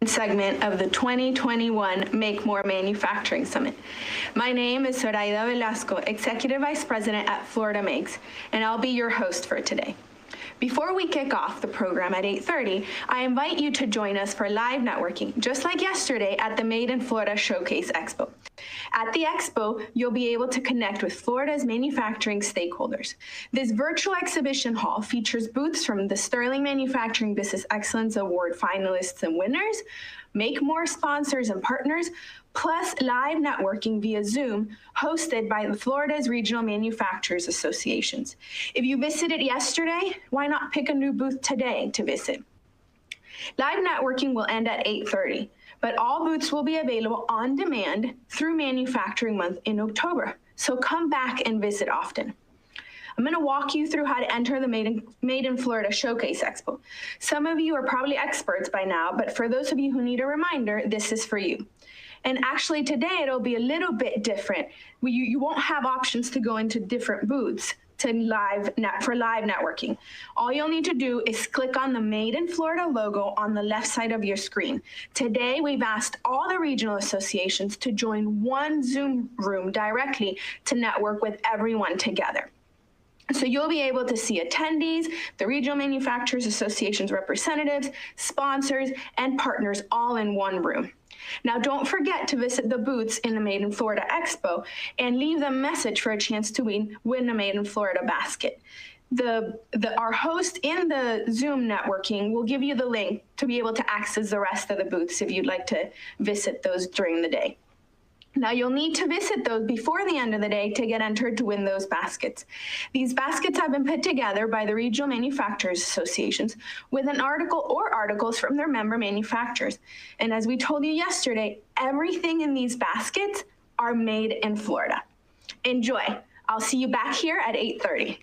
segment of the 2021 MakeMore Manufacturing Summit. My name is Zoraida Velasco, Executive Vice President at Florida Makes, and I'll be your host for today. Before we kick off the program at 8:30, I invite you to join us for live networking, just like yesterday at the Made in Florida Showcase Expo. At the Expo, you'll be able to connect with Florida's manufacturing stakeholders. This virtual exhibition hall features booths from the Sterling Manufacturing Business Excellence Award finalists and winners, MakeMore sponsors and partners, plus live networking via Zoom hosted by the Florida's Regional Manufacturers Associations. If you visited yesterday, why not pick a new booth today to visit? Live networking will end at 8:30, but all booths will be available on demand through Manufacturing Month in October, so come back and visit often. I'm going to walk you through how to enter the Made in Florida Showcase Expo. Some of you are probably experts by now, but for those of you who need a reminder, this is for you. And actually today it'll be a little bit different. You won't have options to go into different booths for live networking. All you'll need to do is click on the Made in Florida logo on the left side of your screen. Today we've asked all the regional associations to join one Zoom room directly to network with everyone together. So you'll be able to see attendees, the Regional Manufacturers Association's representatives, sponsors, and partners all in one room. Now, don't forget to visit the booths in the Made in Florida Expo and leave them a message for a chance to win a Made in Florida basket. Our host in the Zoom networking will give you the link to be able to access the rest of the booths if you'd like to visit those during the day. Now, you'll need to visit those before the end of the day to get entered to win those baskets. These baskets have been put together by the Regional Manufacturers Associations with an article or articles from their member manufacturers. And as we told you yesterday, everything in these baskets are made in Florida. Enjoy. I'll see you back here at 8:30.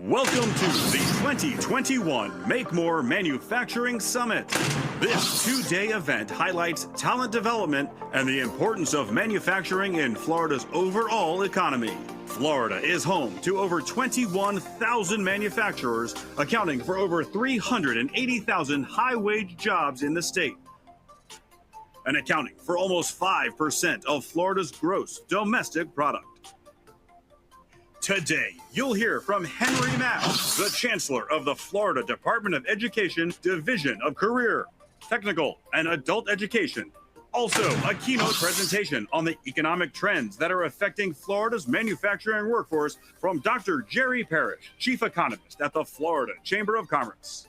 Welcome to the 2021 MakeMore Manufacturing Summit. This two-day event highlights talent development and the importance of manufacturing in Florida's overall economy. Florida is home to over 21,000 manufacturers, accounting for over 380,000 high-wage jobs in the state, and accounting for almost 5% of Florida's gross domestic product. Today, you'll hear from Henry Mass, the Chancellor of the Florida Department of Education Division of Career, Technical, and Adult Education. Also, a keynote presentation on the economic trends that are affecting Florida's manufacturing workforce from Dr. Jerry Parrish, Chief Economist at the Florida Chamber of Commerce.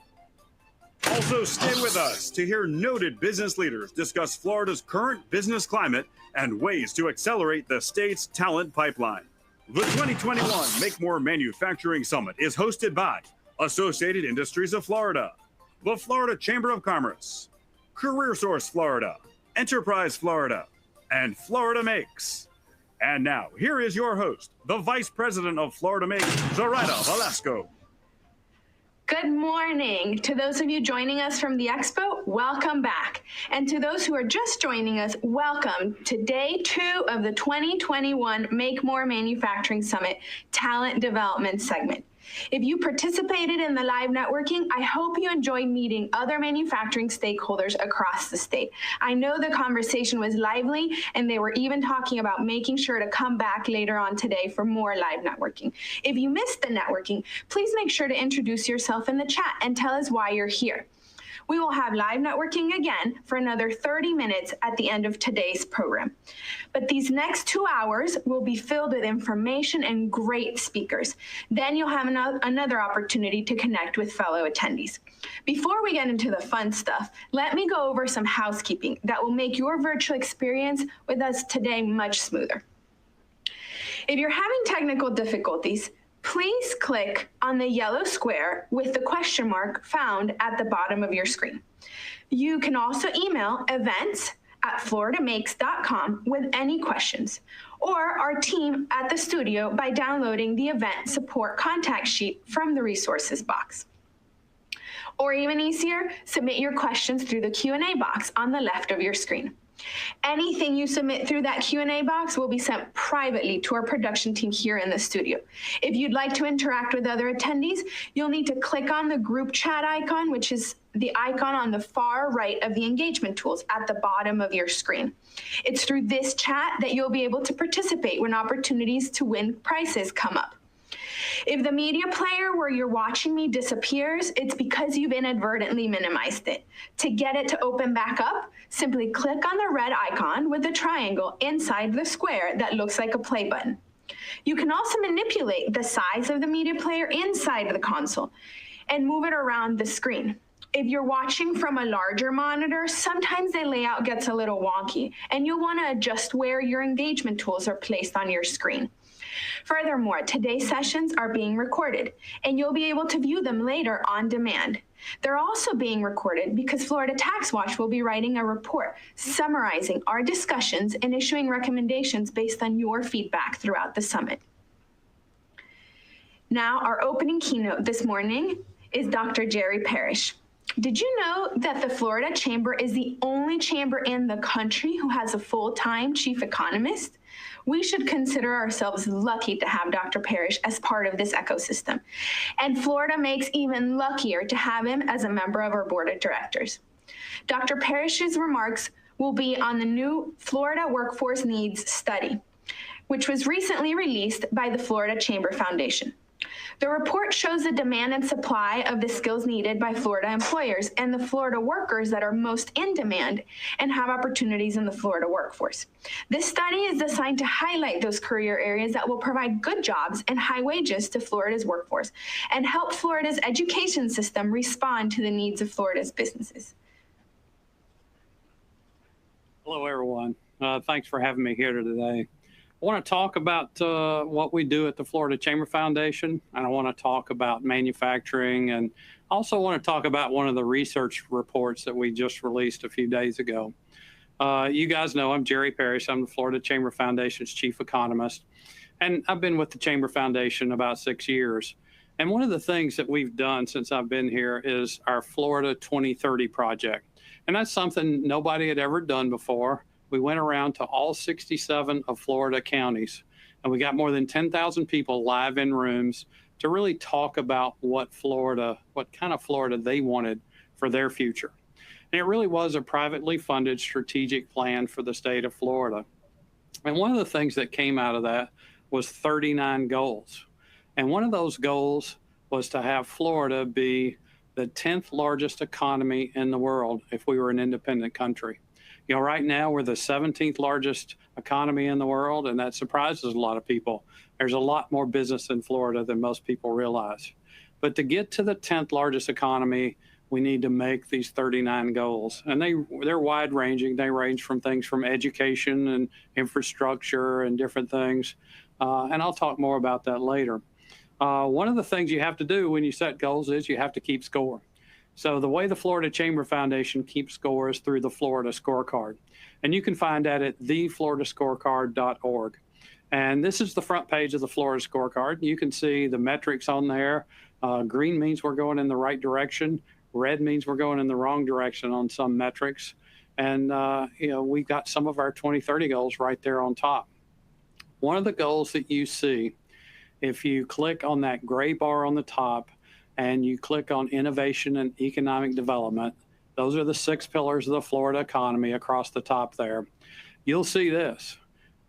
Also, stay with us to hear noted business leaders discuss Florida's current business climate and ways to accelerate the state's talent pipeline. The 2021 MakeMore Manufacturing Summit is hosted by Associated Industries of Florida, the Florida Chamber of Commerce, CareerSource Florida, Enterprise Florida, and Florida Makes. And now, here is your host, the Vice President of Florida Makes, Zoraida Velasco. Good morning. To those of you joining us from the Expo, welcome back. And to those who are just joining us, welcome to day 2 of the 2021 MakeMore Manufacturing Summit Talent Development segment. If you participated in the live networking, I hope you enjoyed meeting other manufacturing stakeholders across the state. I know the conversation was lively, and they were even talking about making sure to come back later on today for more live networking. If you missed the networking, please make sure to introduce yourself in the chat and tell us why you're here. We will have live networking again for another 30 minutes at the end of today's program. But these next 2 hours will be filled with information and great speakers. Then you'll have another opportunity to connect with fellow attendees. Before we get into the fun stuff, let me go over some housekeeping that will make your virtual experience with us today much smoother. If you're having technical difficulties, please click on the yellow square with the question mark found at the bottom of your screen. You can also email events@floridamakes.com with any questions, or our team at the studio by downloading the event support contact sheet from the resources box. Or even easier, submit your questions through the Q&A box on the left of your screen. Anything you submit through that Q&A box will be sent privately to our production team here in the studio. If you'd like to interact with other attendees, you'll need to click on the group chat icon, which is the icon on the far right of the engagement tools at the bottom of your screen. It's through this chat that you'll be able to participate when opportunities to win prizes come up. If the media player where you're watching me disappears, it's because you've inadvertently minimized it. To get it to open back up, simply click on the red icon with the triangle inside the square that looks like a play button. You can also manipulate the size of the media player inside the console and move it around the screen. If you're watching from a larger monitor, sometimes the layout gets a little wonky, and you'll want to adjust where your engagement tools are placed on your screen. Furthermore, today's sessions are being recorded, and you'll be able to view them later on demand. They're also being recorded because Florida Tax Watch will be writing a report summarizing our discussions and issuing recommendations based on your feedback throughout the summit. Now, our opening keynote this morning is Dr. Jerry Parrish. Did you know that the Florida Chamber is the only chamber in the country who has a full-time chief economist? We should consider ourselves lucky to have Dr. Parrish as part of this ecosystem. And Florida Makes even luckier to have him as a member of our board of directors. Dr. Parrish's remarks will be on the new Florida Workforce Needs Study, which was recently released by the Florida Chamber Foundation. The report shows the demand and supply of the skills needed by Florida employers and the Florida workers that are most in demand and have opportunities in the Florida workforce. This study is designed to highlight those career areas that will provide good jobs and high wages to Florida's workforce and help Florida's education system respond to the needs of Florida's businesses. Hello, everyone. Thanks for having me here today. I want to talk about what we do at the Florida Chamber Foundation, and I want to talk about manufacturing, and also want to talk about one of the research reports that we just released a few days ago. You guys know I'm Jerry Parrish. I'm the Florida Chamber Foundation's chief economist, and I've been with the Chamber Foundation about 6 years. And one of the things that we've done since I've been here is our Florida 2030 project. And that's something nobody had ever done before. We went around to all 67 of Florida counties, and we got more than 10,000 people live in rooms to really talk about what kind of Florida they wanted for their future. And it really was a privately funded strategic plan for the state of Florida. And one of the things that came out of that was 39 goals. And one of those goals was to have Florida be the 10th largest economy in the world if we were an independent country. Right now we're the 17th largest economy in the world, and that surprises a lot of people. There's a lot more business in Florida than most people realize. But to get to the 10th largest economy, we need to make these 39 goals. And they're wide ranging. They range from things from education and infrastructure and different things. And I'll talk more about that later. One of the things you have to do when you set goals is you have to keep score. So the way the Florida Chamber Foundation keeps score is through the Florida Scorecard. And you can find that at thefloridascorecard.org. And this is the front page of the Florida Scorecard. You can see the metrics on there. Green means we're going in the right direction. Red means we're going in the wrong direction on some metrics. And, we've got some of our 2030 goals right there on top. One of the goals that you see, if you click on that gray bar on the top and you click on innovation and economic development, those are the 6 pillars of the Florida economy across the top there. You'll see this.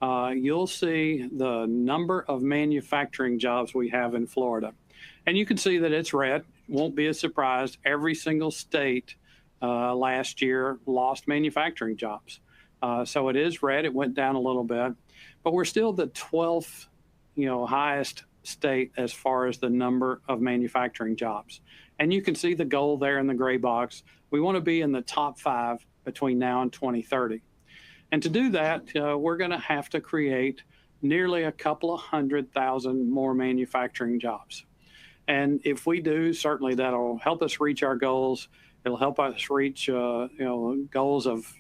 You'll see the number of manufacturing jobs we have in Florida. And you can see that it's red. Won't be a surprise. Every single state last year lost manufacturing jobs. So it is red. It went down a little bit. But we're still the 12th highest state as far as the number of manufacturing jobs. And you can see the goal there in the gray box. We want to be in the top 5 between now and 2030. And to do that, we're going to have to create nearly a couple of 100,000 more manufacturing jobs. And if we do, certainly that'll help us reach our goals. It'll help us reach goals of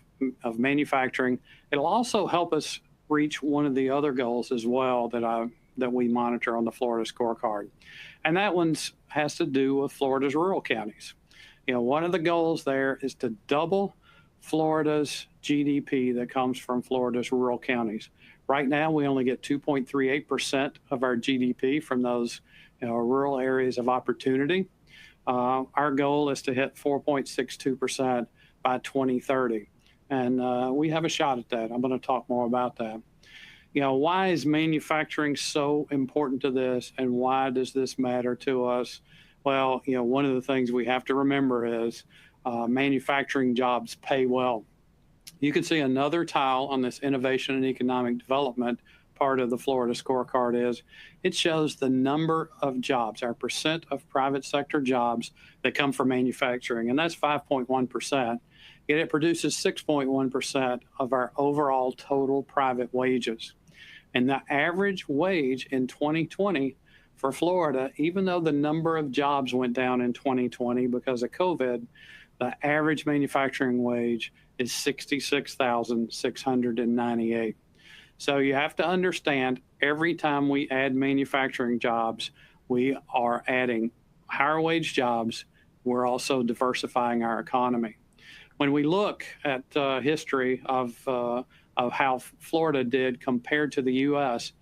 manufacturing. It'll also help us reach one of the other goals as well that we monitor on the Florida Scorecard. And that one has to do with Florida's rural counties. One of the goals there is to double Florida's GDP that comes from Florida's rural counties. Right now, we only get 2.38% of our GDP from those rural areas of opportunity. Our goal is to hit 4.62% by 2030. And we have a shot at that. I'm going to talk more about that. Why is manufacturing so important to this, and why does this matter to us? Well, one of the things we have to remember is manufacturing jobs pay well. You can see another tile on this innovation and economic development part of the Florida Scorecard it shows the number of jobs, our percent of private sector jobs that come from manufacturing, and that's 5.1%. Yet it produces 6.1% of our overall total private wages. And the average wage in 2020 for Florida, even though the number of jobs went down in 2020 because of COVID, the average manufacturing wage is $66,698. So you have to understand, every time we add manufacturing jobs, we are adding higher wage jobs. We're also diversifying our economy. When we look at history of how Florida did compared to the U.S.,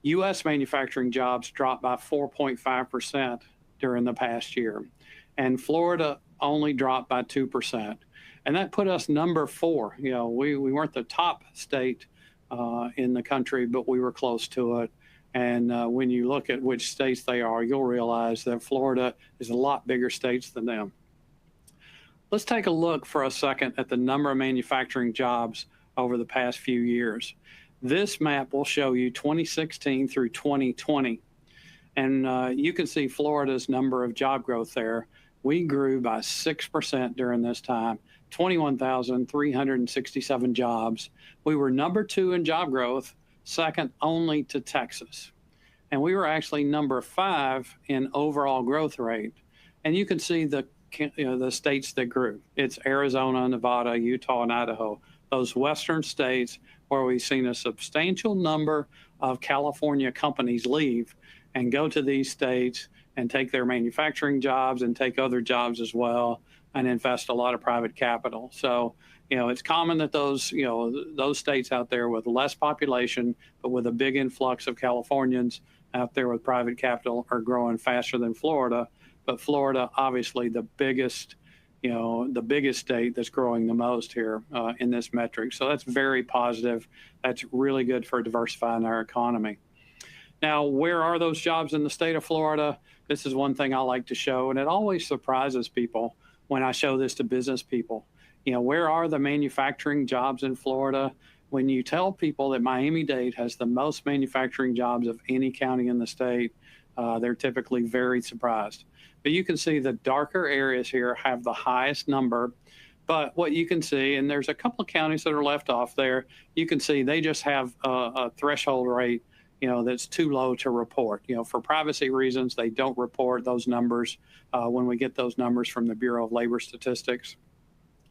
U.S. manufacturing jobs dropped by 4.5% during the past year, and Florida only dropped by 2%. And that put us number 4. We weren't the top state in the country, but we were close to it. And when you look at which states they are, you'll realize that Florida is a lot bigger states than them. Let's take a look for a second at the number of manufacturing jobs over the past few years. This map will show you 2016 through 2020. And you can see Florida's number of job growth there. We grew by 6% during this time, 21,367 jobs. We were number 2 in job growth, second only to Texas. And we were actually number 5 in overall growth rate. And you can see the states that grew. It's Arizona, Nevada, Utah, and Idaho, those western states where we've seen a substantial number of California companies leave and go to these states and take their manufacturing jobs and take other jobs as well and invest a lot of private capital. So, it's common that those states out there with less population, but with a big influx of Californians out there with private capital are growing faster than Florida. But Florida, obviously the biggest state that's growing the most here in this metric. So that's very positive. That's really good for diversifying our economy. Now, where are those jobs in the state of Florida? This is one thing I like to show, and it always surprises people when I show this to business people. Where are the manufacturing jobs in Florida? When you tell people that Miami-Dade has the most manufacturing jobs of any county in the state, they're typically very surprised. But you can see the darker areas here have the highest number. But what you can see, and there's a couple of counties that are left off there, you can see they just have a threshold rate, that's too low to report. For privacy reasons, they don't report those numbers when we get those numbers from the Bureau of Labor Statistics.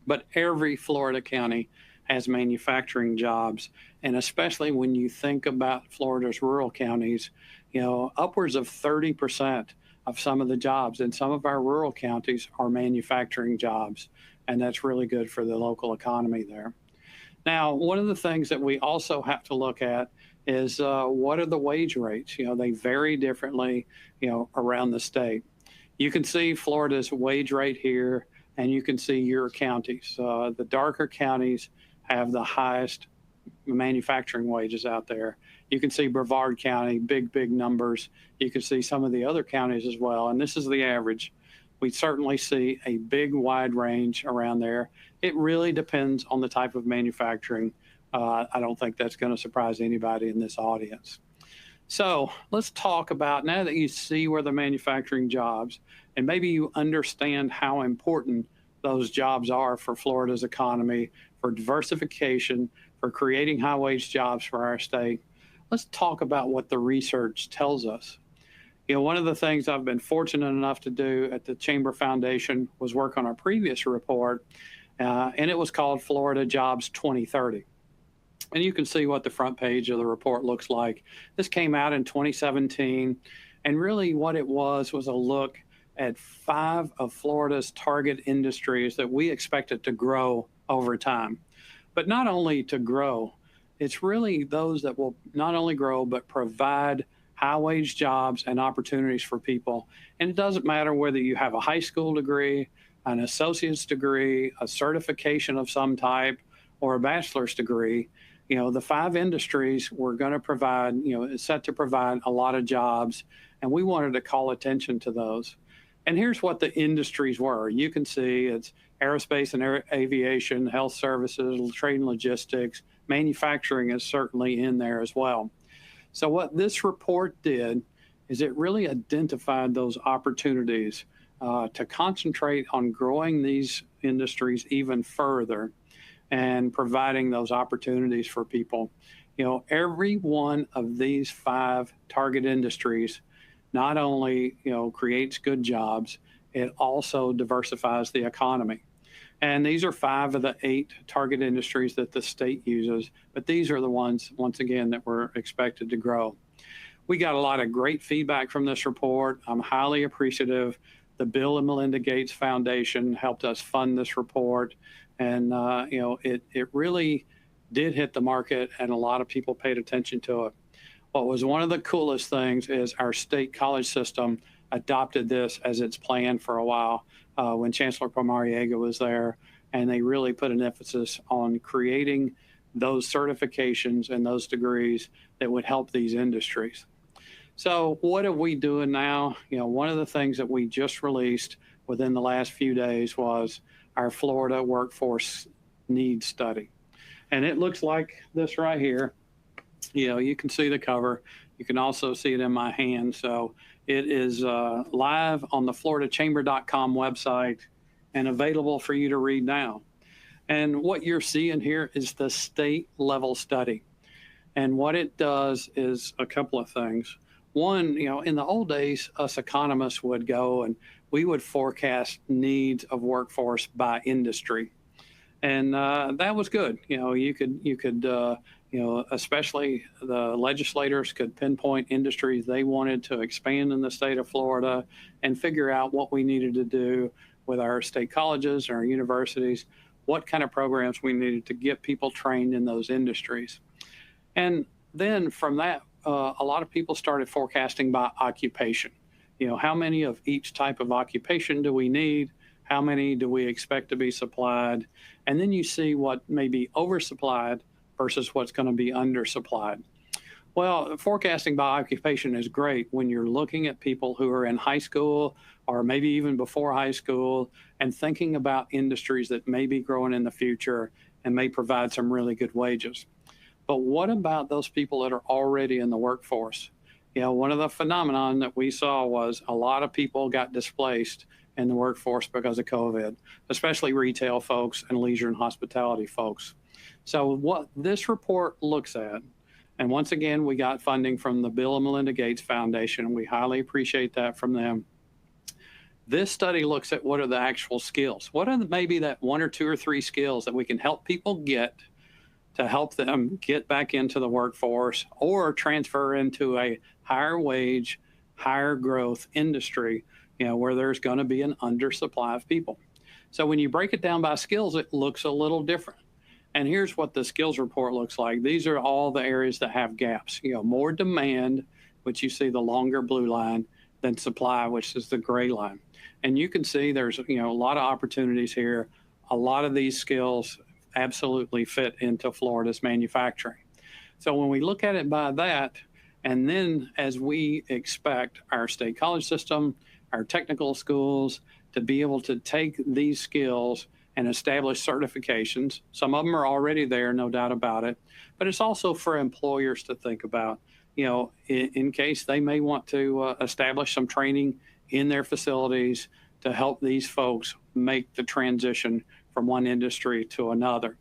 But every Florida county has manufacturing jobs. And especially when you think about Florida's rural counties, upwards of 30% of some of the jobs in some of our rural counties are manufacturing jobs. And that's really good for the local economy there. Now, one of the things that we also have to look at is what are the wage rates? They vary differently, around the state. You can see Florida's wage rate here, and you can see your counties. The darker counties have the highest manufacturing wages out there. You can see Brevard County, big numbers. You can see some of the other counties as well, and this is the average. We certainly see a big wide range around there. It really depends on the type of manufacturing. I don't think that's going to surprise anybody in this audience. So let's talk about, now that you see where the manufacturing jobs, and maybe you understand how important those jobs are for Florida's economy, for diversification, for creating high wage jobs for our state. Let's talk about what the research tells us. One of the things I've been fortunate enough to do at the Chamber Foundation was work on our previous report, and it was called Florida Jobs 2030. And you can see what the front page of the report looks like. This came out in 2017, and really what it was a look at 5 of Florida's target industries that we expected to grow over time. But not only to grow, it's really those that will not only grow, but provide high wage jobs and opportunities for people. And it doesn't matter whether you have a high school degree, an associate's degree, a certification of some type, or a bachelor's degree. The 5 industries were going to provide, set to provide a lot of jobs, and we wanted to call attention to those. And here's what the industries were. You can see it's aerospace and aviation, health services, trade and logistics, manufacturing is certainly in there as well. So what this report did is it really identified those opportunities to concentrate on growing these industries even further and providing those opportunities for people. Every one of these 5 target industries not only, creates good jobs, it also diversifies the economy. And these are 5 of the 8 target industries that the state uses, but these are the ones, once again, that were expected to grow. We got a lot of great feedback from this report. I'm highly appreciative. The Bill and Melinda Gates Foundation helped us fund this report. And, it really did hit the market, and a lot of people paid attention to it. What was one of the coolest things is our state college system adopted this as its plan for a while when Chancellor Pomariega was there, and they really put an emphasis on creating those certifications and those degrees that would help these industries. So what are we doing now? One of the things that we just released within the last few days was our Florida Workforce Needs Study. And it looks like this right here. You can see the cover. You can also see it in my hand. So it is live on the floridachamber.com website and available for you to read now. And what you're seeing here is the state level study. And what it does is a couple of things. One, in the old days, us economists would go and we would forecast needs of workforce by industry. And that was good. You could especially the legislators could pinpoint industries they wanted to expand in the state of Florida and figure out what we needed to do with our state colleges and our universities, what kind of programs we needed to get people trained in those industries. And then from that, a lot of people started forecasting by occupation. How many of each type of occupation do we need? How many do we expect to be supplied? And then you see what may be oversupplied versus what's going to be undersupplied. Well, forecasting by occupation is great when you're looking at people who are in high school or maybe even before high school and thinking about industries that may be growing in the future and may provide some really good wages. But what about those people that are already in the workforce? One of the phenomenon that we saw was a lot of people got displaced in the workforce because of COVID, especially retail folks and leisure and hospitality folks. So what this report looks at, and once again, we got funding from the Bill and Melinda Gates Foundation, and we highly appreciate that from them. This study looks at what are the actual skills. What are maybe that 1 or 2 or 3 skills that we can help people get to help them get back into the workforce or transfer into a higher wage, higher growth industry, where there's going to be an undersupply of people. So when you break it down by skills, it looks a little different. And here's what the skills report looks like. These are all the areas that have gaps. More demand, which you see the longer blue line, than supply, which is the gray line. And you can see there's a lot of opportunities here. A lot of these skills absolutely fit into Florida's manufacturing. So when we look at it by that, and then as we expect our state college system, our technical schools to be able to take these skills and establish certifications. Some of them are already there, no doubt about it, but it's also for employers to think about, in case they may want to establish some training in their facilities to help these folks make the transition from one industry to another.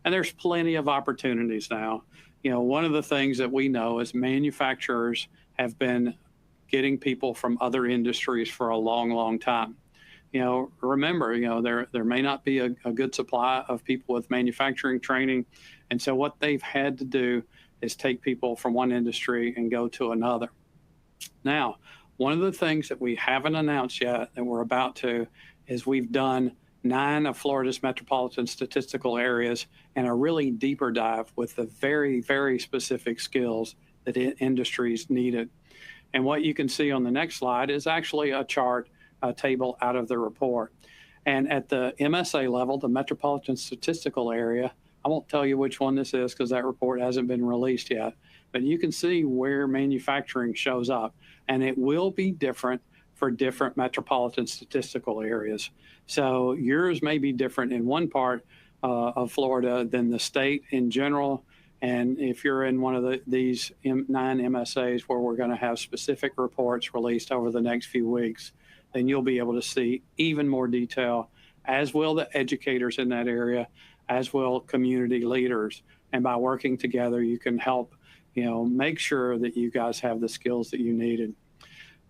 And there's plenty of opportunities now. One of the things that we know is manufacturers have been getting people from other industries for a long, long time. Remember, there may not be a good supply of people with manufacturing training. And so what they've had to do is take people from one industry and go to another. Now, one of the things that we haven't announced yet that we're about to is we've done 9 of Florida's metropolitan statistical areas and a really deeper dive with the very, very specific skills that industries needed. And what you can see on the next slide is actually a chart, a table out of the report. And at the MSA level, the metropolitan statistical area, I won't tell you which one this is because that report hasn't been released yet, but you can see where manufacturing shows up. And it will be different for different metropolitan statistical areas. So yours may be different in one part of Florida than the state in general. And if you're in one of these 9 MSAs where we're going to have specific reports released over the next few weeks, then you'll be able to see even more detail, as will the educators in that area, as will community leaders. And by working together, you can help, make sure that you guys have the skills that you needed.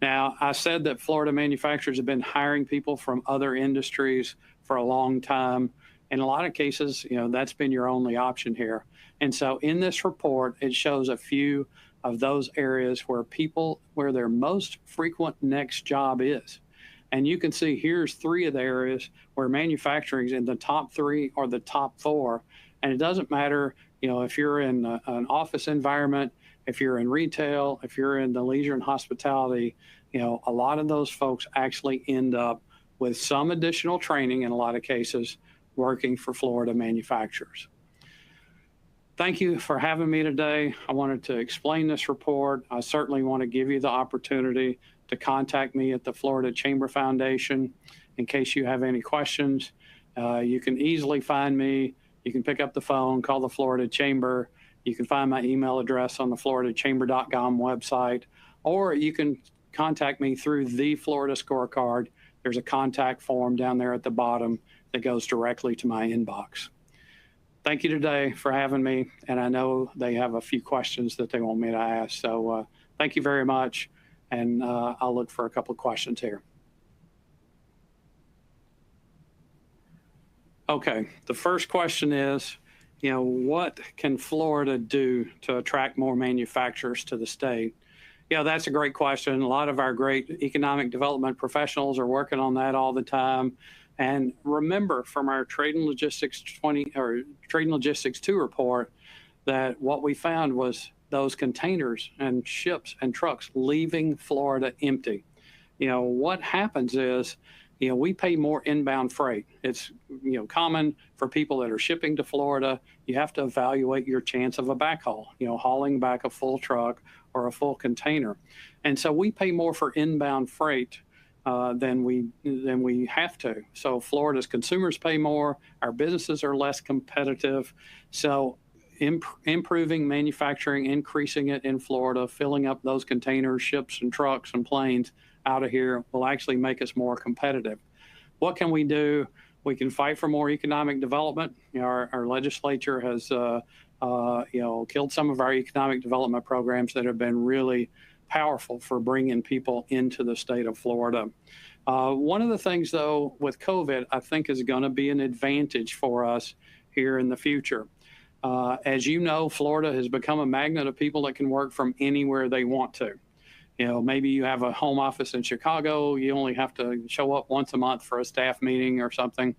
Now, I said that Florida manufacturers have been hiring people from other industries for a long time. In a lot of cases, that's been your only option here. And so in this report, it shows a few of those areas where their most frequent next job is. And you can see here's 3 of the areas where manufacturing is in the top 3 or the top 4. And it doesn't matter, if you're in an office environment, if you're in retail, if you're in the leisure and hospitality, a lot of those folks actually end up with some additional training in a lot of cases working for Florida manufacturers. Thank you for having me today. I wanted to explain this report. I certainly want to give you the opportunity to contact me at the Florida Chamber Foundation in case you have any questions. You can easily find me. You can pick up the phone, call the Florida Chamber. You can find my email address on the floridachamber.com website, or you can contact me through the Florida Scorecard. There's a contact form down there at the bottom that goes directly to my inbox. Thank you today for having me, and I know they have a few questions that they want me to ask. So thank you very much, and I'll look for a couple of questions here. Okay, the first question is, what can Florida do to attract more manufacturers to the state? That's a great question. A lot of our great economic development professionals are working on that all the time. And remember from our Trade and Logistics 2 report that what we found was those containers and ships and trucks leaving Florida empty. What happens is, we pay more inbound freight. It's, common for people that are shipping to Florida. You have to evaluate your chance of a backhaul, hauling back a full truck or a full container. And so we pay more for inbound freight than we have to. So Florida's consumers pay more. Our businesses are less competitive. So improving manufacturing, increasing it in Florida, filling up those containers, ships and trucks and planes out of here will actually make us more competitive. What can we do? We can fight for more economic development. Our legislature has killed some of our economic development programs that have been really powerful for bringing people into the state of Florida. One of the things, though, with COVID, I think is going to be an advantage for us here in the future. As you know, Florida has become a magnet of people that can work from anywhere they want to. Maybe you have a home office in Chicago, you only have to show up once a month for a staff meeting or something.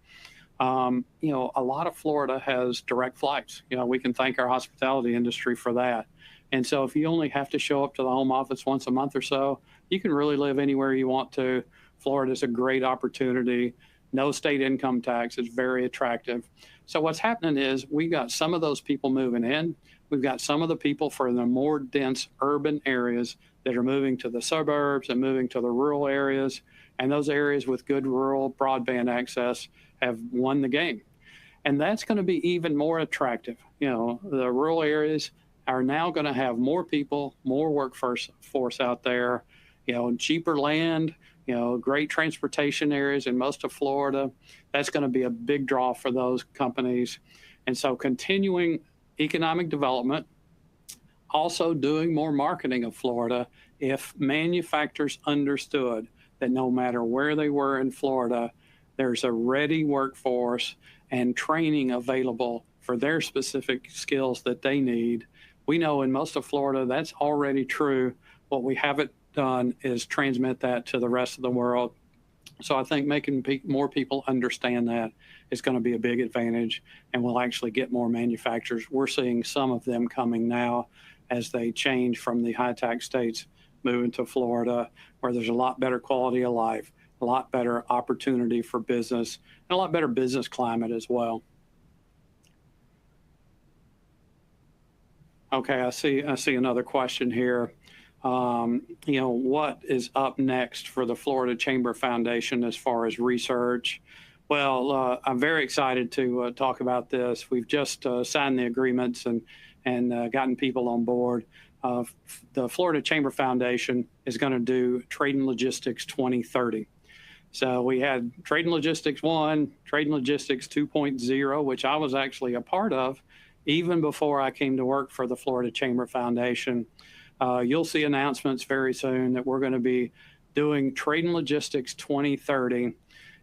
A lot of Florida has direct flights. We can thank our hospitality industry for that. And so if you only have to show up to the home office once a month or so, you can really live anywhere you want to. Florida is a great opportunity. No state income tax is very attractive. So what's happening is we got some of those people moving in. We've got some of the people for the more dense urban areas that are moving to the suburbs and moving to the rural areas. And those areas with good rural broadband access have won the game. And that's going to be even more attractive. The rural areas are now going to have more people, more workforce out there, cheaper land, great transportation areas in most of Florida. That's going to be a big draw for those companies. And so continuing economic development, also doing more marketing of Florida. If manufacturers understood that no matter where they were in Florida, there's a ready workforce and training available for their specific skills that they need. We know in most of Florida that's already true. What we haven't done is transmit that to the rest of the world. So I think making more people understand that is going to be a big advantage, and we'll actually get more manufacturers. We're seeing some of them coming now as they change from the high tax states moving to Florida, where there's a lot better quality of life, a lot better opportunity for business, and a lot better business climate as well. Okay, I see another question here. What is up next for the Florida Chamber Foundation as far as research? Well, I'm very excited to talk about this. We've just signed the agreements and gotten people on board. The Florida Chamber Foundation is going to do Trade and Logistics 2030. So we had Trade and Logistics 1, Trade and Logistics 2.0, which I was actually a part of even before I came to work for the Florida Chamber Foundation. You'll see announcements very soon that we're going to be doing Trade and Logistics 2030,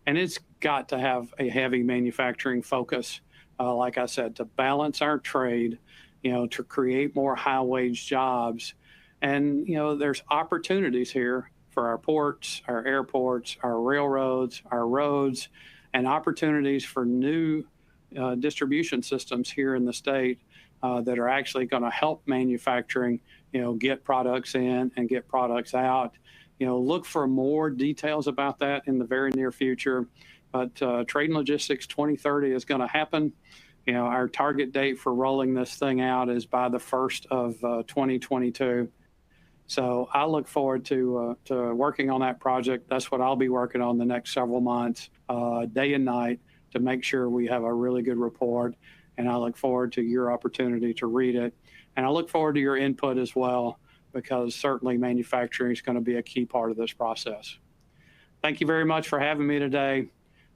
and it's got to have a heavy manufacturing focus, like I said, to balance our trade, to create more high-wage jobs. And, there's opportunities here for our ports, our airports, our railroads, our roads, and opportunities for new distribution systems here in the state that are actually going to help manufacturing, get products in and get products out. Look for more details about that in the very near future. But Trade and Logistics 2030 is going to happen. Our target date for rolling this thing out is by the 1st of 2022. So I look forward to working on that project. That's what I'll be working on the next several months, day and night, to make sure we have a really good report. And I look forward to your opportunity to read it. And I look forward to your input as well, because certainly manufacturing is going to be a key part of this process. Thank you very much for having me today,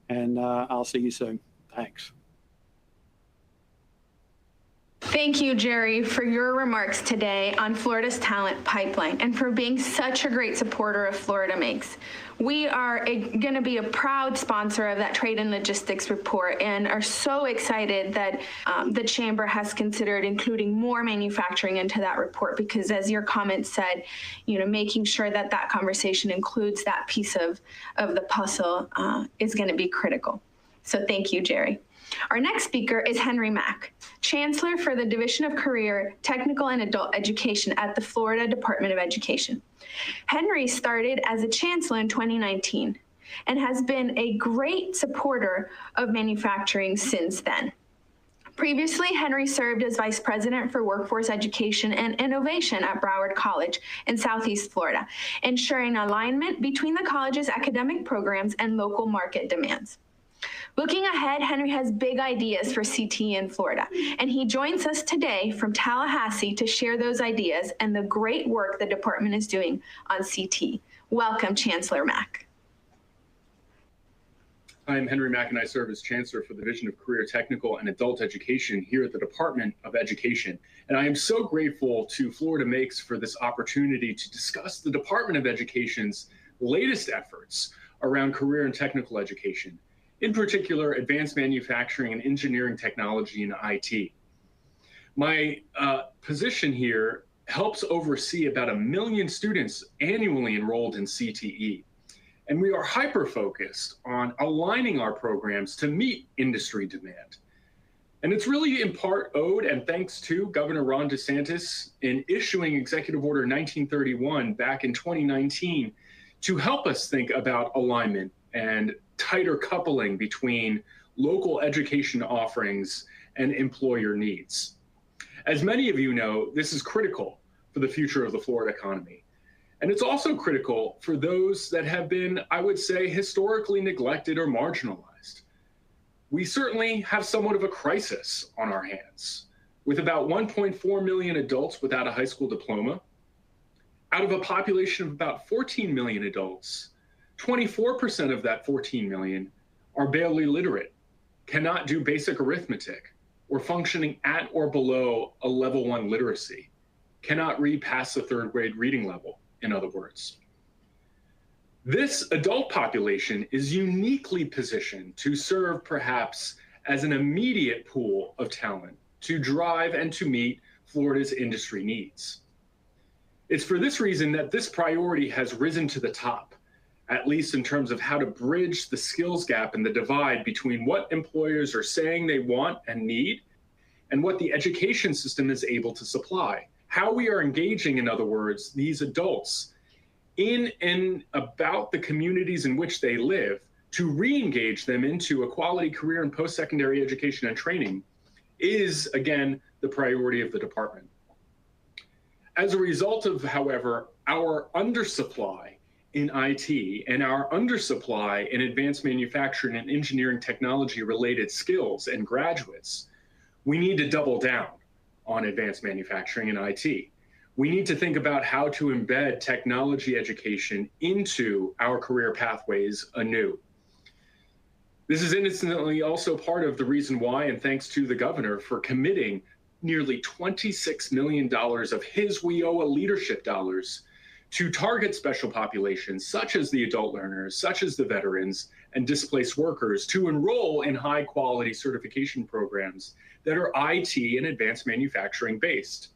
and I'll see you soon. Thanks. Thank you, Jerry, for your remarks today on Florida's talent pipeline and for being such a great supporter of Florida Makes. We are going to be a proud sponsor of that trade and logistics report and are so excited that the Chamber has considered including more manufacturing into that report because, as your comment said, making sure that that conversation includes that piece of the puzzle is going to be critical. So thank you, Jerry. Our next speaker is Henry Mack, Chancellor for the Division of Career, Technical and Adult Education at the Florida Department of Education. Henry started as a chancellor in 2019 and has been a great supporter of manufacturing since then. Previously, Henry served as Vice President for Workforce Education and Innovation at Broward College in Southeast Florida, ensuring alignment between the college's academic programs and local market demands. Looking ahead, Henry has big ideas for CTE in Florida, and he joins us today from Tallahassee to share those ideas and the great work the department is doing on CTE. Welcome, Chancellor Mack. I'm Henry Mack, and I serve as Chancellor for the Division of Career, Technical, and Adult Education here at the Department of Education. And I am so grateful to Florida Makes for this opportunity to discuss the Department of Education's latest efforts around career and technical education. In particular, advanced manufacturing and engineering technology and IT. My position here helps oversee about 1 million students annually enrolled in CTE. And we are hyper-focused on aligning our programs to meet industry demand. And it's really in part owed and thanks to Governor Ron DeSantis in issuing Executive Order 1931 back in 2019 to help us think about alignment and tighter coupling between local education offerings and employer needs. As many of you know, this is critical for the future of the Florida economy. And it's also critical for those that have been, I would say, historically neglected or marginalized. We certainly have somewhat of a crisis on our hands, with about 1.4 million adults without a high school diploma. Out of a population of about 14 million adults, 24% of that 14 million are barely literate, cannot do basic arithmetic, or functioning at or below a level 1 literacy, cannot read past the 3rd grade reading level, in other words. This adult population is uniquely positioned to serve perhaps as an immediate pool of talent to drive and to meet Florida's industry needs. It's for this reason that this priority has risen to the top, at least in terms of how to bridge the skills gap and the divide between what employers are saying they want and need and what the education system is able to supply. How we are engaging, in other words, these adults in and about the communities in which they live to re-engage them into a quality career and post-secondary education and training is, again, the priority of the department. As a result of, however, our undersupply in IT and our undersupply in advanced manufacturing and engineering technology related skills and graduates, we need to double down on advanced manufacturing and IT. We need to think about how to embed technology education into our career pathways anew. This is incidentally also part of the reason why, and thanks to the governor for committing nearly $26 million of his WIOA leadership dollars to target special populations such as the adult learners, such as the veterans and displaced workers to enroll in high quality certification programs that are IT and advanced manufacturing based.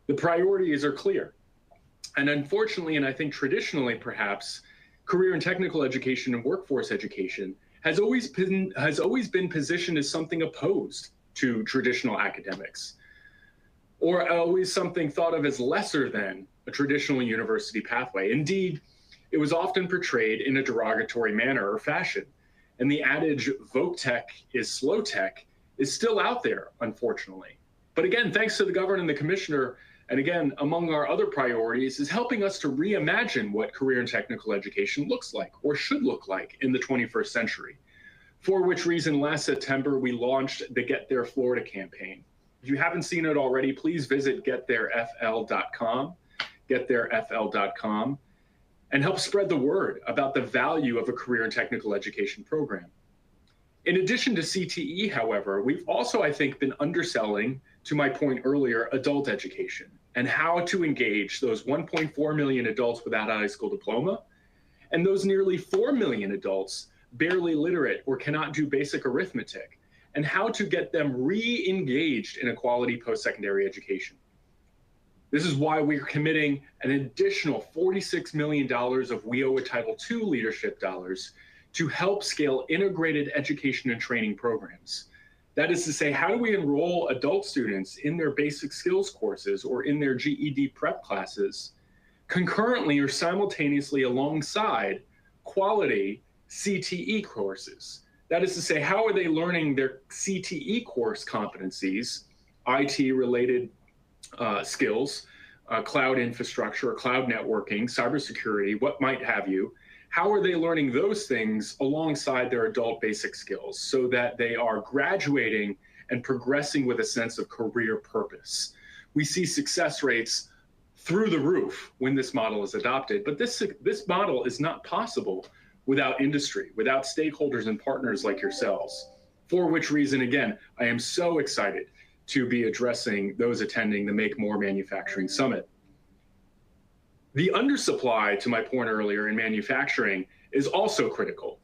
The priorities are clear. And unfortunately, and I think traditionally perhaps, career and technical education and workforce education has always been positioned as something opposed to traditional academics, or always something thought of as lesser than a traditional university pathway. Indeed, it was often portrayed in a derogatory manner or fashion. And the adage, voc tech is slow tech, is still out there, unfortunately. But again, thanks to the governor and the commissioner, and again, among our other priorities, is helping us to reimagine what career and technical education looks like or should look like in the 21st century. For which reason, last September, we launched the Get There Florida campaign. If you haven't seen it already, please visit gettherefl.com, gettherefl.com, and help spread the word about the value of a career and technical education program. In addition to CTE, however, we've also, I think, been underselling, to my point earlier, adult education and how to engage those 1.4 million adults without a high school diploma and those nearly 4 million adults barely literate or cannot do basic arithmetic, and how to get them re-engaged in a quality post-secondary education. This is why we're committing an additional $46 million of WIOA Title II leadership dollars to help scale integrated education and training programs. That is to say, how do we enroll adult students in their basic skills courses or in their GED prep classes concurrently or simultaneously alongside quality CTE courses? That is to say, how are they learning their CTE course competencies, IT-related skills, cloud infrastructure, cloud networking, cybersecurity, what might have you? How are they learning those things alongside their adult basic skills so that they are graduating and progressing with a sense of career purpose? We see success rates through the roof when this model is adopted, but this model is not possible without industry, without stakeholders and partners like yourselves, for which reason, again, I am so excited to be addressing those attending the MakeMore Manufacturing Summit. The undersupply, to my point earlier, in manufacturing is also critical.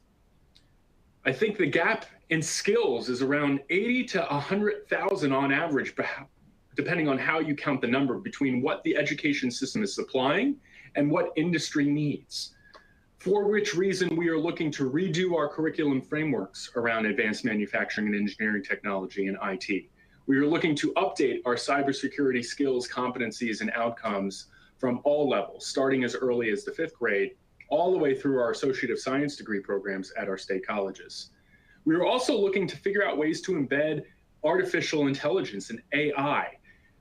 I think the gap in skills is around 80 to 100,000 on average, depending on how you count the number, between what the education system is supplying and what industry needs. For which reason we are looking to redo our curriculum frameworks around advanced manufacturing and engineering technology and IT. We are looking to update our cybersecurity skills, competencies, and outcomes from all levels, starting as early as the 5th grade, all the way through our Associate of Science degree programs at our state colleges. We are also looking to figure out ways to embed artificial intelligence and AI,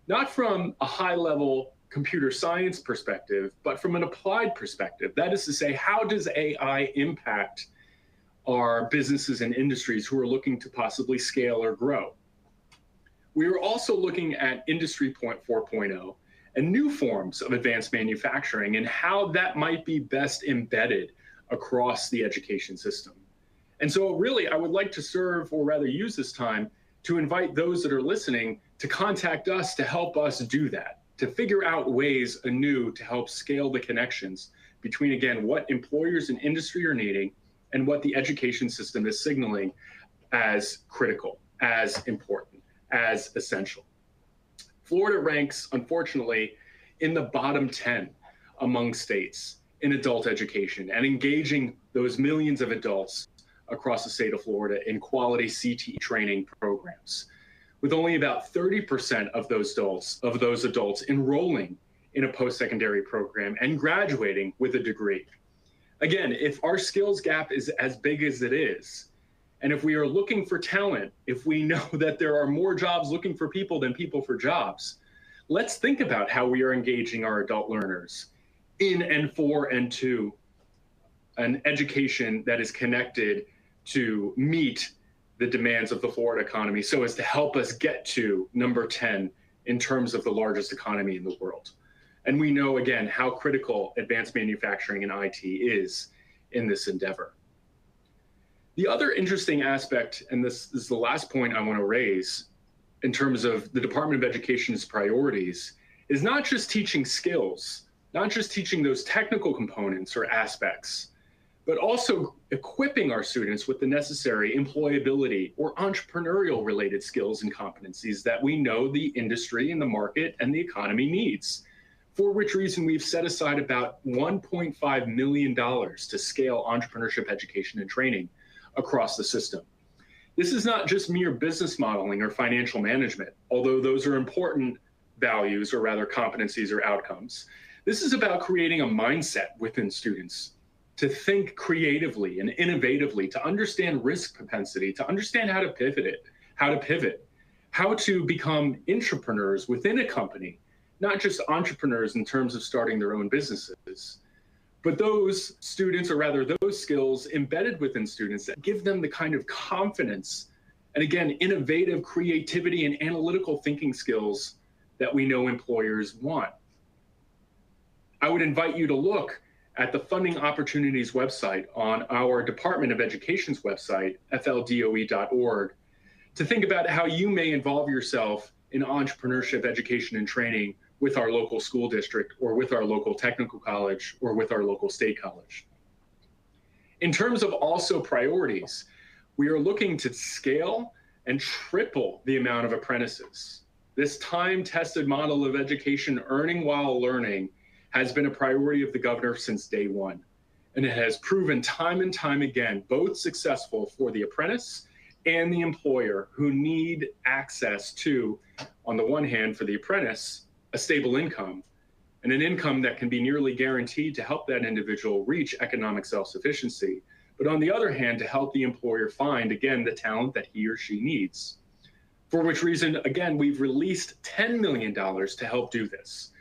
not from a high-level computer science perspective, but from an applied perspective. That is to say, how does AI impact our businesses and industries who are looking to possibly scale or grow? We are also looking at Industry 4.0 and new forms of advanced manufacturing and how that might be best embedded across the education system. And so really, I would like to serve, or rather use this time, to invite those that are listening to contact us to help us do that, to figure out ways anew to help scale the connections between, again, what employers and industry are needing and what the education system is signaling as critical, as important, as essential. Florida ranks, unfortunately, in the bottom 10 among states in adult education and engaging those millions of adults across the state of Florida in quality CTE training programs, with only about 30% of those adults enrolling in a post-secondary program and graduating with a degree. Again, if our skills gap is as big as it is, and if we are looking for talent, if we know that there are more jobs looking for people than people for jobs, let's think about how we are engaging our adult learners in and for and to an education that is connected to meet the demands of the Florida economy so as to help us get to number 10 in terms of the largest economy in the world. And we know, again, how critical advanced manufacturing and IT is in this endeavor. The other interesting aspect, and this is the last point I want to raise in terms of the Department of Education's priorities, is not just teaching skills, not just teaching those technical components or aspects, but also equipping our students with the necessary employability or entrepreneurial related skills and competencies that we know the industry and the market and the economy needs. For which reason we've set aside about $1.5 million to scale entrepreneurship education and training across the system. This is not just mere business modeling or financial management, although those are important values or rather competencies or outcomes. This is about creating a mindset within students to think creatively and innovatively, to understand risk propensity, to understand how to pivot, how to become entrepreneurs within a company, not just entrepreneurs in terms of starting their own businesses, but those students, or rather those skills embedded within students that give them the kind of confidence and, again, innovative creativity and analytical thinking skills that we know employers want. I would invite you to look at the Funding Opportunities website on our Department of Education's website, fldoe.org, to think about how you may involve yourself in entrepreneurship education and training with our local school district or with our local technical college or with our local state college. In terms of also priorities, we are looking to scale and triple the amount of apprentices. This time-tested model of education, earning while learning, has been a priority of the governor since day one. And it has proven time and time again, both successful for the apprentice and the employer who need access to, on the one hand, for the apprentice, a stable income, and an income that can be nearly guaranteed to help that individual reach economic self-sufficiency, but on the other hand, to help the employer find, again, the talent that he or she needs. For which reason, again, we've released $10 million to help do this.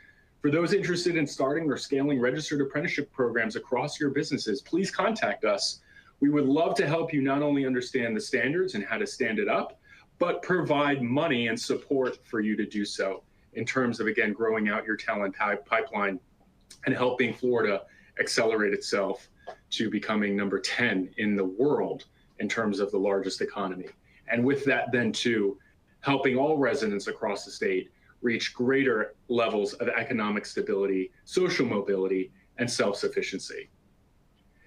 For those interested in starting or scaling registered apprenticeship programs across your businesses, please contact us. We would love to help you not only understand the standards and how to stand it up, but provide money and support for you to do so in terms of, again, growing out your talent pipeline and helping Florida accelerate itself to becoming number 10 in the world in terms of the largest economy. And with that then too, helping all residents across the state reach greater levels of economic stability, social mobility, and self-sufficiency.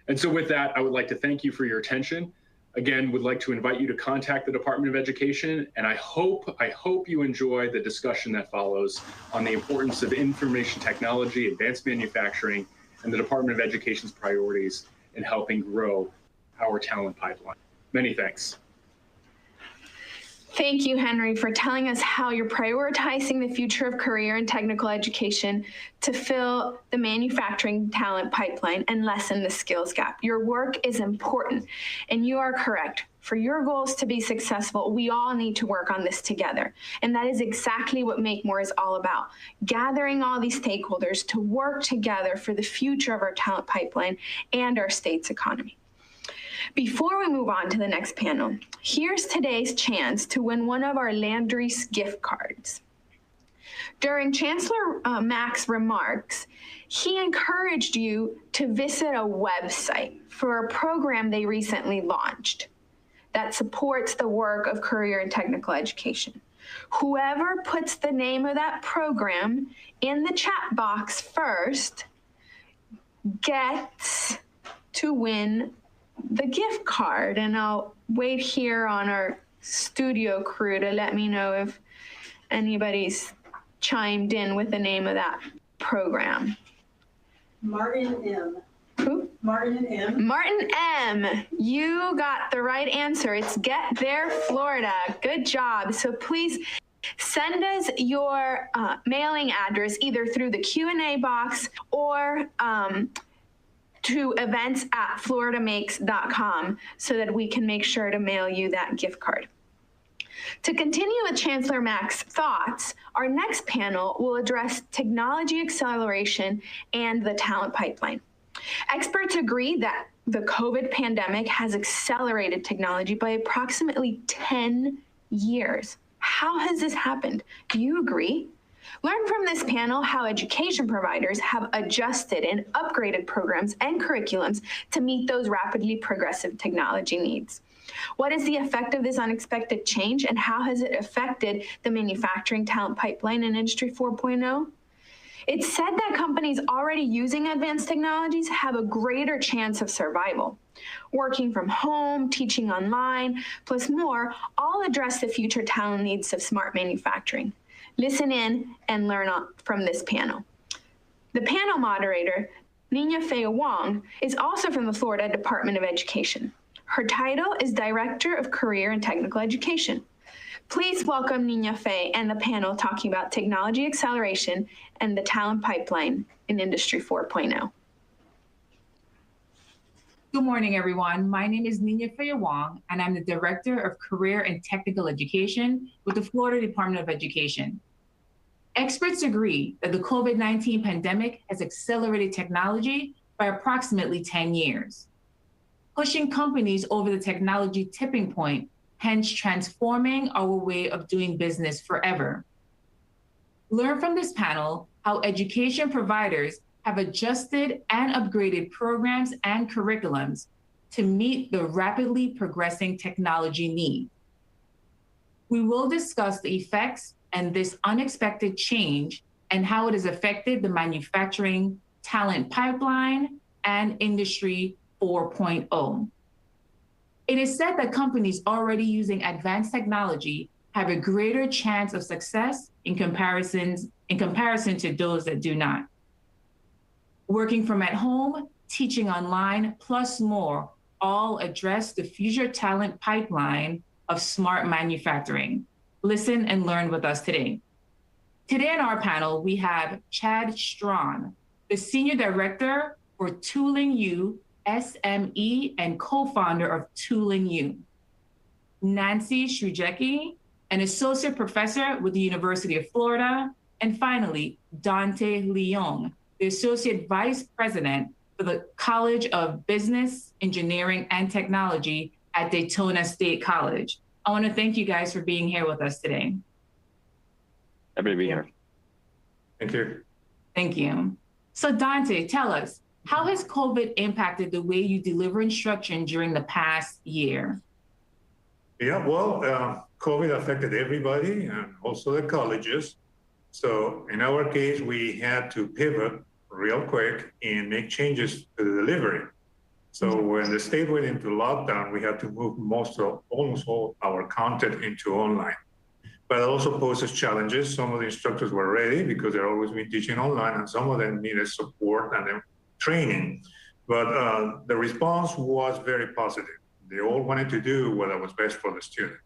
And so with that, I would like to thank you for your attention. Again, would like to invite you to contact the Department of Education, and I hope you enjoy the discussion that follows on the importance of information technology, advanced manufacturing, and the Department of Education's priorities in helping grow our talent pipeline. Many thanks. Thank you, Henry, for telling us how you're prioritizing the future of career and technical education to fill the manufacturing talent pipeline and lessen the skills gap. Your work is important, and you are correct. For your goals to be successful, we all need to work on this together. And that is exactly what MakeMore is all about, gathering all these stakeholders to work together for the future of our talent pipeline and our state's economy. Before we move on to the next panel, here's today's chance to win one of our Landry's gift cards. During Chancellor Mack's remarks, he encouraged you to visit a website for a program they recently launched that supports the work of career and technical education. Whoever puts the name of that program in the chat box first gets to win the gift card. And I'll wait here on our studio crew to let me know if anybody's chimed in with the name of that program. Martin M. Who? Martin M. Martin M. You got the right answer. It's Get There Florida. Good job. So please send us your mailing address either through the Q&A box or to events@floridamakes.com so that we can make sure to mail you that gift card. To continue with Chancellor Mack's thoughts, our next panel will address technology acceleration and the talent pipeline. Experts agree that the COVID pandemic has accelerated technology by approximately 10 years. How has this happened? Do you agree? Learn from this panel how education providers have adjusted and upgraded programs and curriculums to meet those rapidly progressive technology needs. What is the effect of this unexpected change, and how has it affected the manufacturing talent pipeline in Industry 4.0? It's said that companies already using advanced technologies have a greater chance of survival. Working from home, teaching online, plus more, all address the future talent needs of smart manufacturing. Listen in and learn from this panel. The panel moderator, Nina Fei Wong, is also from the Florida Department of Education. Her title is Director of Career and Technical Education. Please welcome Nina Fei and the panel talking about technology acceleration and the talent pipeline in Industry 4.0. Good morning, everyone. My name is Nina Fei Wong, and I'm the Director of Career and Technical Education with the Florida Department of Education. Experts agree that the COVID-19 pandemic has accelerated technology by approximately 10 years, pushing companies over the technology tipping point, hence transforming our way of doing business forever. Learn from this panel how education providers have adjusted and upgraded programs and curriculums to meet the rapidly progressing technology needs. We will discuss the effects and this unexpected change and how it has affected the manufacturing talent pipeline and Industry 4.0. It is said that companies already using advanced technology have a greater chance of success in comparison to those that do not. Working from at home, teaching online, plus more, all address the future talent pipeline of smart manufacturing. Listen and learn with us today. Today on our panel, we have Chad Strawn, the Senior Director for Tooling U, SME, and co-founder of Tooling U. Nancy Shrujecki, an Associate Professor with the University of Florida. And finally, Dante Leong, the Associate Vice President for the College of Business, Engineering, and Technology at Daytona State College. I want to thank you guys for being here with us today. Happy to be here. Thank you. Thank you. So Dante, tell us, how has COVID impacted the way you deliver instruction during the past year? Yeah, well, COVID affected everybody and also the colleges. So in our case, we had to pivot real quick and make changes to the delivery. So when the state went into lockdown, we had to move almost all our content into online. But it also poses challenges. Some of the instructors were ready because they're always been teaching online, and some of them needed support and then training. But the response was very positive. They all wanted to do what was best for the student.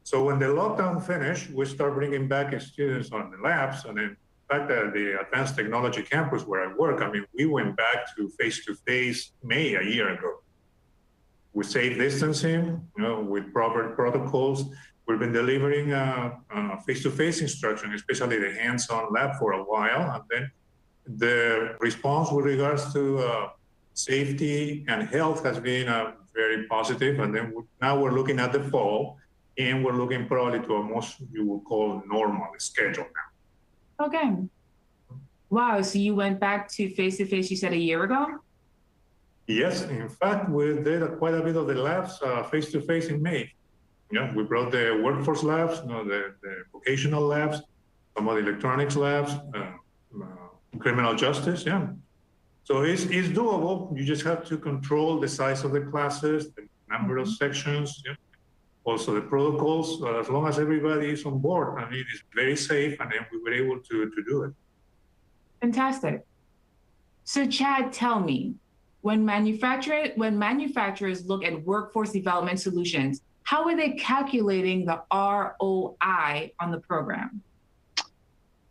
So when the lockdown finished, we started bringing back students on the labs, and in fact, the Advanced Technology Campus where I work, I mean, we went back to face-to-face May a year ago. With safe distancing, with proper protocols. We've been delivering face-to-face instruction, especially the hands-on lab for a while, and then the response with regards to safety and health has been very positive. And then now we're looking at the fall, and we're looking probably to a most you would call normal schedule now. Okay. Wow, so you went back to face-to-face, you said a year ago? Yes, in fact, we did quite a bit of the labs face-to-face in May. Yeah, we brought the workforce labs, the vocational labs, some of the electronics labs, criminal justice, yeah. So it's doable. You just have to control the size of the classes, the number of sections, yeah. Also the protocols, as long as everybody is on board. I mean, it's very safe, and then we were able to do it. Fantastic. So Chad, tell me, when manufacturers look at workforce development solutions, how are they calculating the ROI on the program?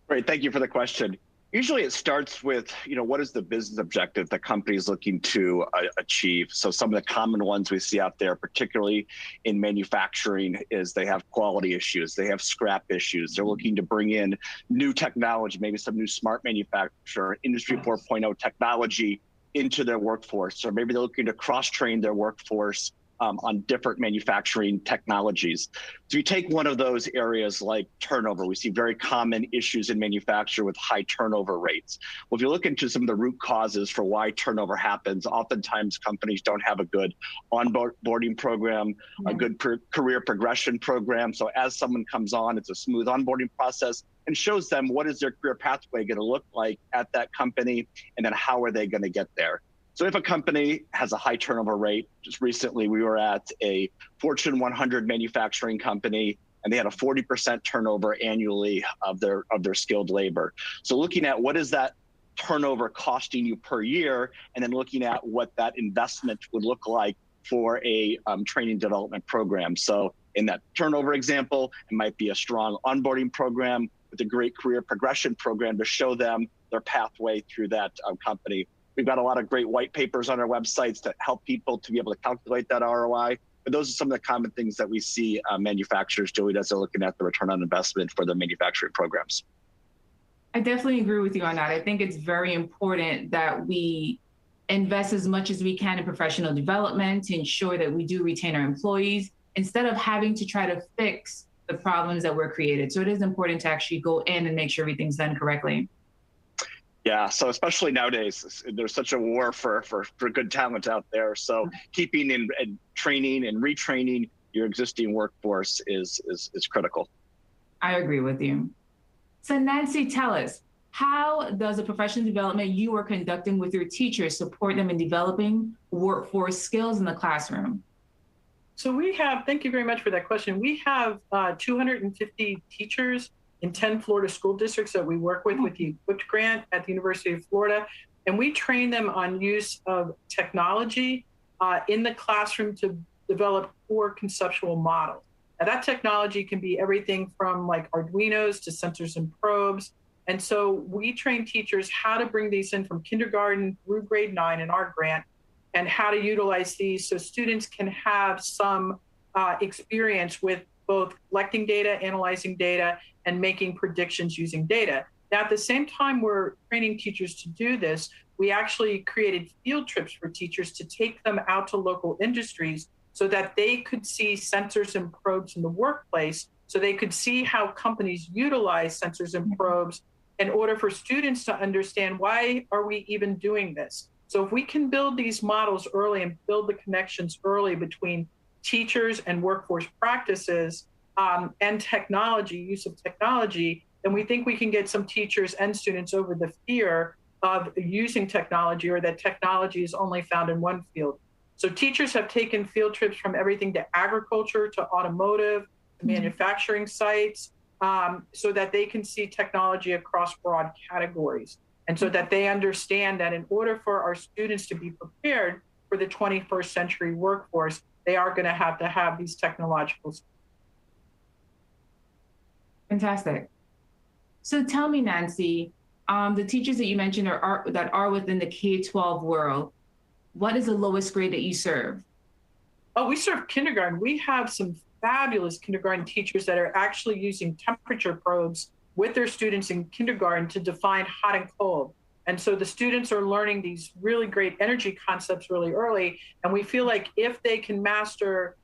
Great, thank you for the question. Usually it starts with, what is the business objective the company is looking to achieve? So some of the common ones we see out there, particularly in manufacturing, is they have quality issues, they have scrap issues, they're looking to bring in new technology, maybe some new smart manufacturer, Industry 4.0 technology into their workforce, or maybe they're looking to cross-train their workforce on different manufacturing technologies. So you take one of those areas like turnover, we see very common issues in manufacture with high turnover rates. Well, if you look into some of the root causes for why turnover happens, oftentimes companies don't have a good onboarding program, a good career progression program. So as someone comes on, it's a smooth onboarding process and shows them what is their career pathway going to look like at that company, and then how are they going to get there. So if a company has a high turnover rate, just recently we were at a Fortune 100 manufacturing company, and they had a 40% turnover annually of their skilled labor. So looking at what is that turnover costing you per year, and then looking at what that investment would look like for a training development program. So in that turnover example, it might be a strong onboarding program with a great career progression program to show them their pathway through that company. We've got a lot of great white papers on our websites to help people to be able to calculate that ROI. But those are some of the common things that we see manufacturers doing as they're looking at the return on investment for their manufacturing programs. I definitely agree with you on that. I think it's very important that we invest as much as we can in professional development to ensure that we do retain our employees instead of having to try to fix the problems that were created. So it is important to actually go in and make sure everything's done correctly. Yeah, so especially nowadays, there's such a war for good talent out there. So keeping and training and retraining your existing workforce is critical. I agree with you. So Nancy, tell us, how does the professional development you are conducting with your teachers support them in developing workforce skills in the classroom? So we have, thank you very much for that question. We have 250 teachers in 10 Florida school districts that we work with the Equipped grant at the University of Florida. And we train them on use of technology in the classroom to develop core conceptual models. Now that technology can be everything from like Arduinos to sensors and probes. And so we train teachers how to bring these in from kindergarten through grade 9 in our grant, and how to utilize these so students can have some experience with both collecting data, analyzing data, and making predictions using data. Now, at the same time we're training teachers to do this, we actually created field trips for teachers to take them out to local industries so that they could see sensors and probes in the workplace, so they could see how companies utilize sensors and probes in order for students to understand, why are we even doing this? So if we can build these models early and build the connections early between teachers and workforce practices and technology, use of technology, then we think we can get some teachers and students over the fear of using technology, or that technology is only found in one field. So teachers have taken field trips from everything to agriculture, to automotive, to manufacturing sites, so that they can see technology across broad categories. And so that they understand that in order for our students to be prepared for the 21st century workforce, they are going to have these technological skills. Fantastic. So tell me, Nancy, the teachers that you mentioned that are within the K-12 world, what is the lowest grade that you serve? Oh, we serve kindergarten. We have some fabulous kindergarten teachers that are actually using temperature probes with their students in kindergarten to define hot and cold. And so the students are learning these really great energy concepts really early. And we feel like if they can master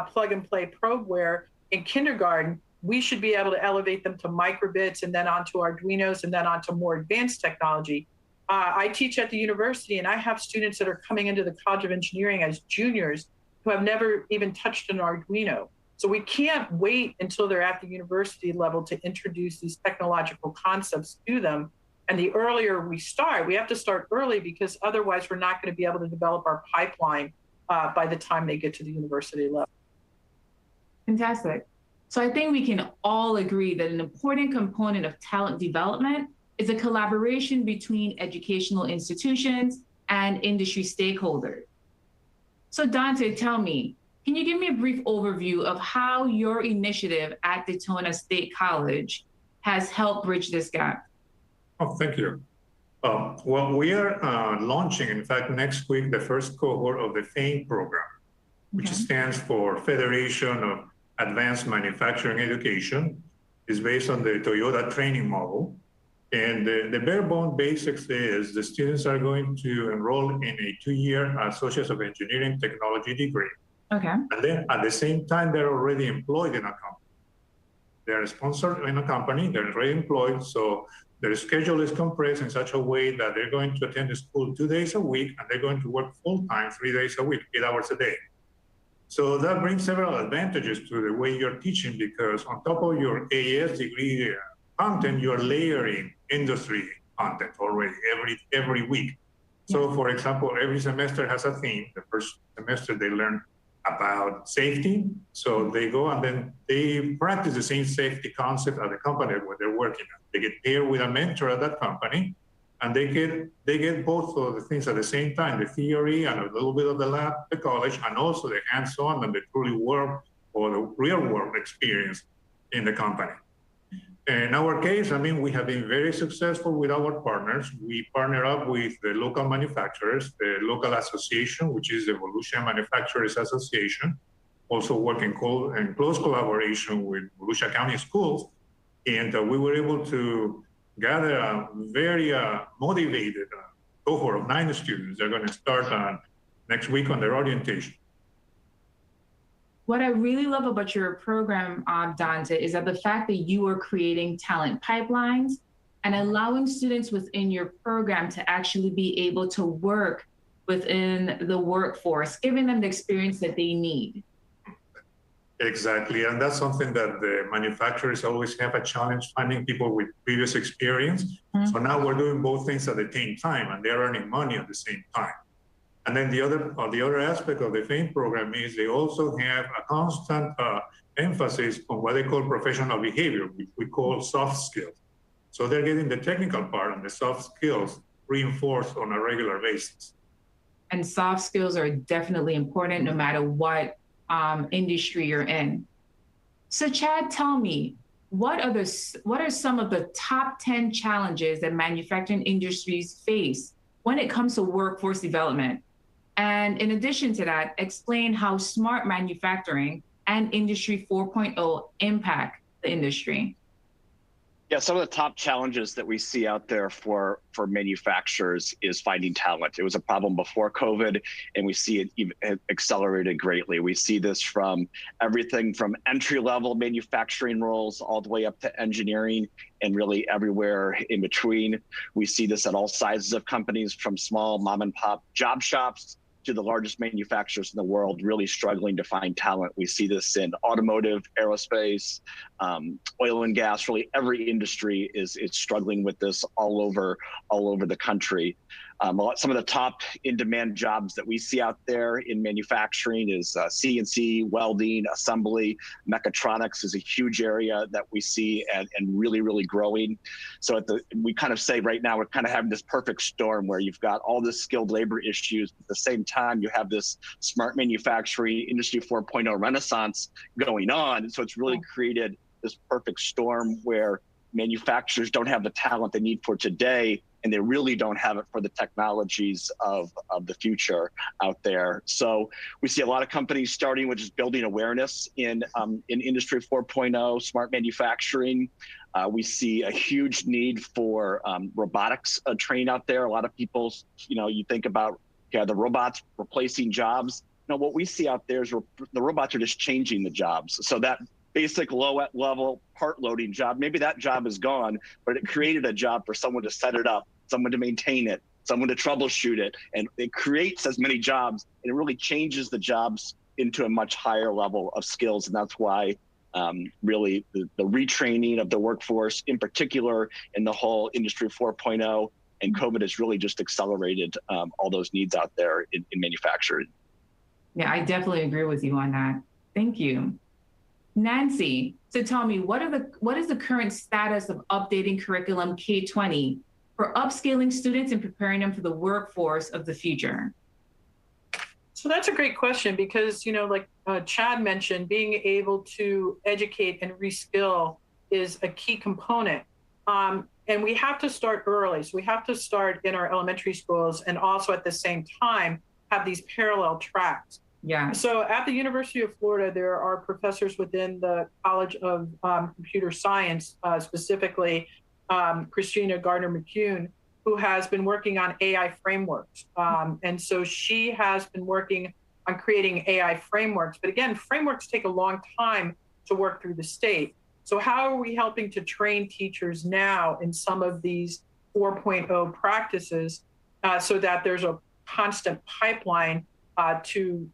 plug and play probeware in kindergarten, we should be able to elevate them to microbits, and then onto Arduinos, and then onto more advanced technology. I teach at the university, and I have students that are coming into the College of Engineering as juniors who have never even touched an Arduino. So we can't wait until they're at the university level to introduce these technological concepts to them. And the earlier we start, we have to start early, because otherwise we're not going to be able to develop our pipeline by the time they get to the university level. Fantastic. So I think we can all agree that an important component of talent development is a collaboration between educational institutions and industry stakeholders. So Dante, tell me, can you give me a brief overview of how your initiative at Daytona State College has helped bridge this gap? Oh, thank you. Well, we are launching, in fact, next week, the first cohort of the FAME program, which stands for Federation of Advanced Manufacturing Education. Is based on the Toyota training model. And the bare bone basics is the students are going to enroll in a 2-year Associate of Engineering Technology degree. Okay. And then at the same time, they're already employed in a company. They're sponsored in a company, they're already employed. So their schedule is compressed in such a way that they're going to attend the school 2 days a week, and they're going to work full-time 3 days a week, 8 hours a day. So that brings several advantages to the way you're teaching, because on top of your AS degree content, you're layering industry content already every week. So for example, every semester has a theme. The first semester they learn about safety. So they go and then they practice the same safety concept at the company where they're working at. They get paired with a mentor at that company, and they get both of the things at the same time, the theory and a little bit of the lab at the college, and also the hands-on and the truly work or the real world experience in the company. In our case, I mean, we have been very successful with our partners. We partner up with the local manufacturers, the local association, which is the Volusia Manufacturers Association, also work in close collaboration with Volusia County Schools. And we were able to gather a very motivated cohort of 9 students. They're going to start next week on their orientation. What I really love about your program, Dante, is that the fact that you are creating talent pipelines and allowing students within your program to actually be able to work within the workforce, giving them the experience that they need. Exactly, and that's something that the manufacturers always have a challenge finding people with previous experience. Mm-hmm. So now we're doing both things at the same time, and they're earning money at the same time. And then the other aspect of the FAME program is they also have a constant emphasis on what they call professional behavior, which we call soft skills. So they're getting the technical part and the soft skills reinforced on a regular basis. And soft skills are definitely important no matter what industry you're in. So Chad, tell me, what are some of the top 10 challenges that manufacturing industries face when it comes to workforce development? And in addition to that, explain how smart manufacturing and Industry 4.0 impact the industry. Yeah, some of the top challenges that we see out there for manufacturers is finding talent. It was a problem before COVID, and we see it even accelerated greatly. We see this from everything from entry-level manufacturing roles all the way up to engineering and really everywhere in between. We see this at all sizes of companies, from small mom and pop job shops to the largest manufacturers in the world, really struggling to find talent. We see this in automotive, aerospace, oil and gas. Really, every industry is struggling with this all over the country. Some of the top in-demand jobs that we see out there in manufacturing is CNC, welding, assembly. Mechatronics is a huge area that we see and really, really growing. So we kind of say right now we're kind of having this perfect storm where you've got all this skilled labor issues. At the same time, you have this smart manufacturing, Industry 4.0 renaissance going on. So it's really created this perfect storm where manufacturers don't have the talent they need for today, and they really don't have it for the technologies of the future out there. So we see a lot of companies starting with just building awareness in Industry 4.0, smart manufacturing. We see a huge need for robotics training out there. A lot of people, you think about the robots replacing jobs. What we see out there is the robots are just changing the jobs. So that basic low-level part loading job, maybe that job is gone, but it created a job for someone to set it up, someone to maintain it, someone to troubleshoot it. And it creates as many jobs, and it really changes the jobs into a much higher level of skills. And that's why really the retraining of the workforce, in particular in the whole Industry 4.0, and COVID has really just accelerated all those needs out there in manufacturing. Yeah, I definitely agree with you on that. Thank you. Nancy, so tell me, what is the current status of updating curriculum K-20 for upscaling students and preparing them for the workforce of the future? So that's a great question because, like Chad mentioned, being able to educate and reskill is a key component. And we have to start early. So we have to start in our elementary schools and also at the same time have these parallel tracks. Yeah. So at the University of Florida, there are professors within the College of Computer Science, specifically Christina Gardner-McCune, who has been working on AI frameworks. And so she has been working on creating AI frameworks. But again, frameworks take a long time to work through the state. So how are we helping to train teachers now in some of these 4.0 practices so that there's a constant pipeline to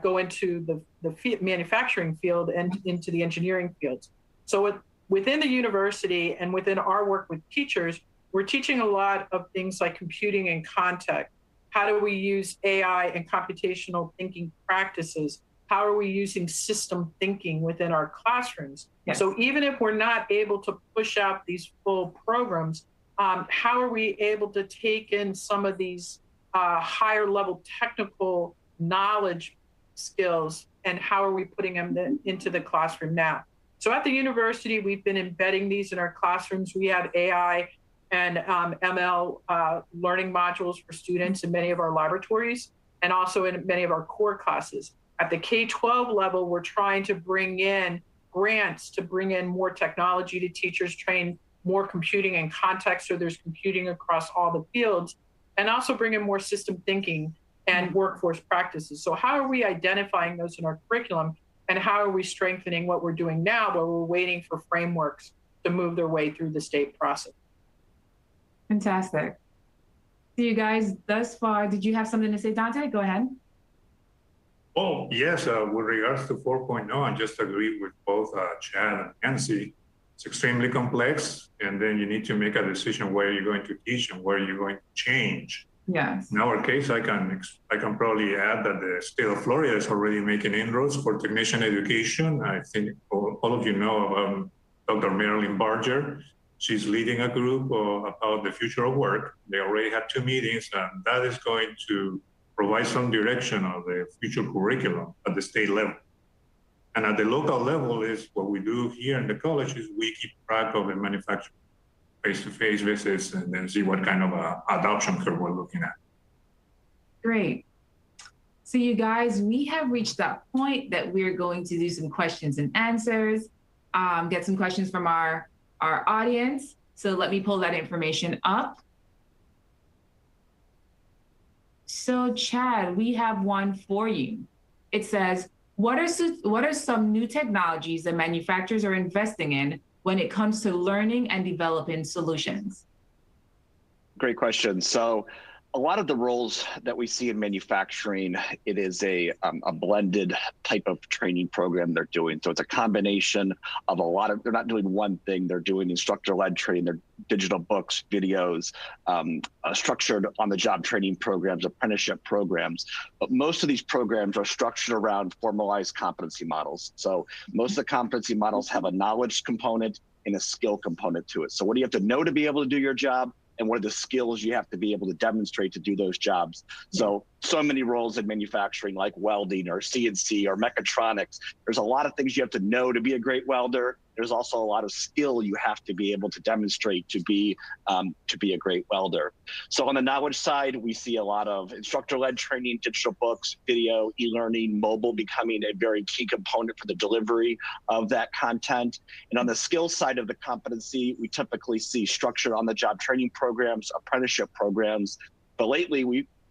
go into the manufacturing field and into the engineering fields? So within the university and within our work with teachers, we're teaching a lot of things like computing and context. How do we use AI and computational thinking practices? How are we using system thinking within our classrooms? Yes. So even if we're not able to push out these full programs, how are we able to take in some of these higher level technical knowledge skills, and how are we putting them into the classroom now? So at the university, we've been embedding these in our classrooms. We have AI and ML learning modules for students in many of our laboratories and also in many of our core classes. At the K-12 level, we're trying to bring in grants to bring in more technology to teachers, train more computing and context, so there's computing across all the fields, and also bring in more system thinking and workforce practices. So how are we identifying those in our curriculum, and how are we strengthening what we're doing now while we're waiting for frameworks to move their way through the state process? Fantastic. So you guys, thus far, did you have something to say, Dante? Go ahead. Oh, yes, with regards to 4.0, I just agree with both Chad and Nancy. It's extremely complex, and then you need to make a decision where you're going to teach and where you're going to change. Yes. In our case, I can probably add that the state of Florida is already making inroads for technician education. I think all of you know about Dr. Marilyn Barger. She's leading a group about the future of work. They already had 2 meetings, and that is going to provide some direction of the future curriculum at the state level. And at the local level is what we do here in the college is we keep track of the manufacturing face-to-face visits and then see what kind of adoption curve we're looking at. Great. So you guys, we have reached that point that we're going to do some questions and answers, get some questions from our audience. So let me pull that information up. So Chad, we have one for you. It says, what are some new technologies that manufacturers are investing in when it comes to learning and developing solutions? Great question. So a lot of the roles that we see in manufacturing, it is a blended type of training program they're doing. So it's a combination of a lot of, they're not doing one thing, they're doing instructor-led training, they're digital books, videos, structured on-the-job training programs, apprenticeship programs. But most of these programs are structured around formalized competency models. So most of the competency models have a knowledge component and a skill component to it. So what do you have to know to be able to do your job? And what are the skills you have to be able to demonstrate to do those jobs? So many roles in manufacturing like welding or CNC or mechatronics. There's a lot of things you have to know to be a great welder. There's also a lot of skill you have to be able to demonstrate to be a great welder. So on the knowledge side, we see a lot of instructor-led training, digital books, video, e-learning, mobile becoming a very key component for the delivery of that content. And on the skill side of the competency, we typically see structured on-the-job training programs, apprenticeship programs. But lately,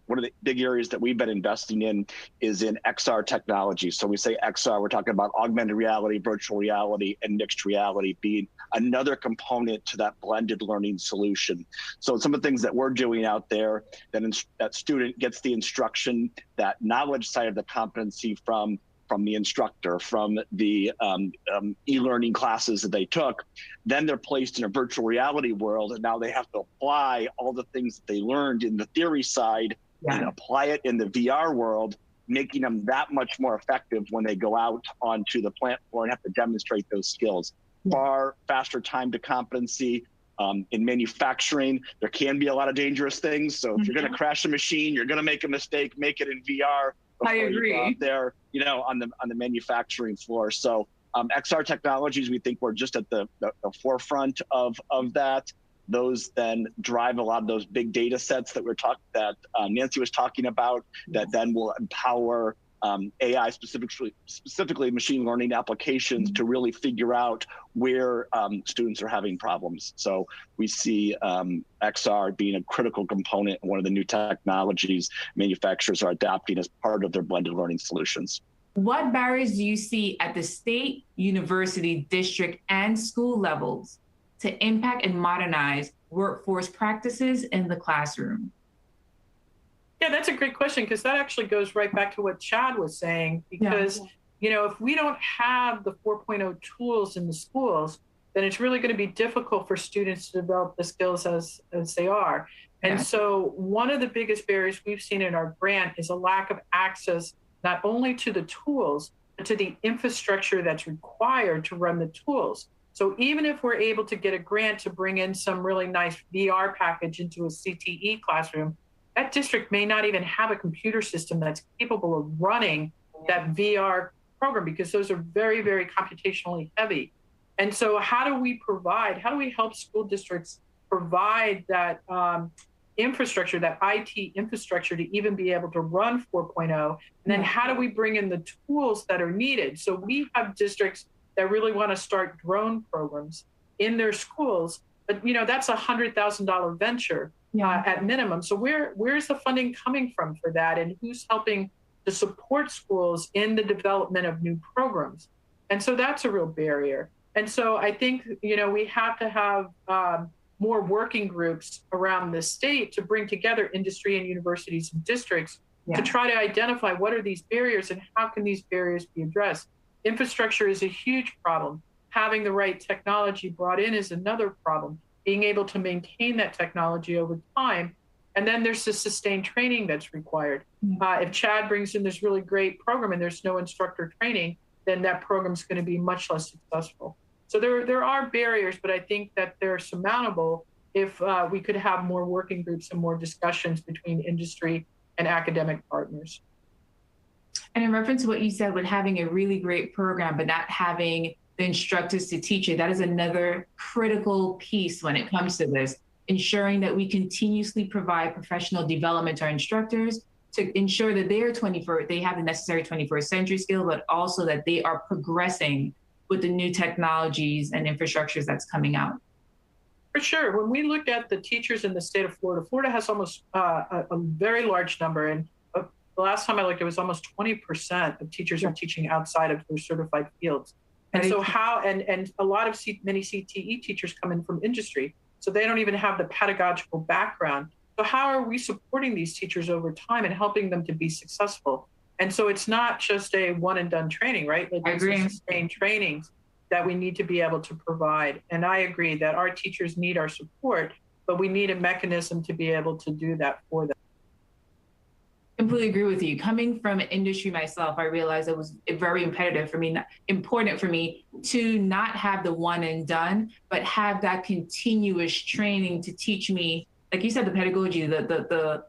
one of the big areas that we've been investing in is in XR technology. So we say XR, we're talking about augmented reality, virtual reality, and mixed reality being another component to that blended learning solution. So some of the things that we're doing out there, that student gets the instruction, that knowledge side of the competency from the instructor, from the e-learning classes that they took. Then they're placed in a virtual reality world, and now they have to apply all the things that they learned in the theory side and apply it in the VR world, making them that much more effective when they go out onto the plant floor and have to demonstrate those skills. Far faster time to competency. In manufacturing, there can be a lot of dangerous things. So if you're going to crash a machine, you're going to make a mistake, make it in VR. I agree. You go out there, on the manufacturing floor. So XR technologies, we think we're just at the forefront of that. Those then drive a lot of those big data sets that Nancy was talking about, that then will empower AI, specifically machine learning applications, to really figure out where students are having problems. So we see XR being a critical component, one of the new technologies manufacturers are adopting as part of their blended learning solutions. What barriers do you see at the state, university, district, and school levels to impact and modernize workforce practices in the classroom? Yeah, that's a great question, because that actually goes right back to what Chad was saying, because if we don't have the 4.0 tools in the schools, then it's really going to be difficult for students to develop the skills as they are. And so one of the biggest barriers we've seen in our grant is a lack of access, not only to the tools, but to the infrastructure that's required to run the tools. So even if we're able to get a grant to bring in some really nice VR package into a CTE classroom, that district may not even have a computer system that's capable of running that VR program, because those are very, very computationally heavy. And so how do we help school districts provide that infrastructure, that IT infrastructure, to even be able to run 4.0? And then how do we bring in the tools that are needed? So we have districts that really want to start drone programs in their schools, but that's $100,000 venture at minimum. So where's the funding coming from for that, and who's helping to support schools in the development of new programs? And so that's a real barrier. And so I think we have to have more working groups around the state to bring together industry and universities and districts to try to identify what are these barriers and how can these barriers be addressed. Infrastructure is a huge problem. Having the right technology brought in is another problem. Being able to maintain that technology over time. And then there's the sustained training that's required. If Chad brings in this really great program and there's no instructor training, then that program's going to be much less successful. So there are barriers, but I think that they're surmountable if we could have more working groups and more discussions between industry and academic partners. And in reference to what you said with having a really great program, but not having the instructors to teach it, that is another critical piece when it comes to this, ensuring that we continuously provide professional development to our instructors to ensure that they have the necessary 21st century skill, but also that they are progressing with the new technologies and infrastructures that's coming out. For sure. When we look at the teachers in the state of Florida, Florida has almost a very large number. And the last time I looked, it was almost 20% of teachers are teaching outside of their certified fields. And so and a lot of many CTE teachers come in from industry, so they don't even have the pedagogical background. So how are we supporting these teachers over time and helping them to be successful? And so it's not just a one and done training, right? Like it's sustained trainings that we need to be able to provide. And I agree that our teachers need our support, but we need a mechanism to be able to do that for them. Completely agree with you. Coming from industry myself, I realized it was very important for me to not have the one and done, but have that continuous training to teach me, like you said, the pedagogy, the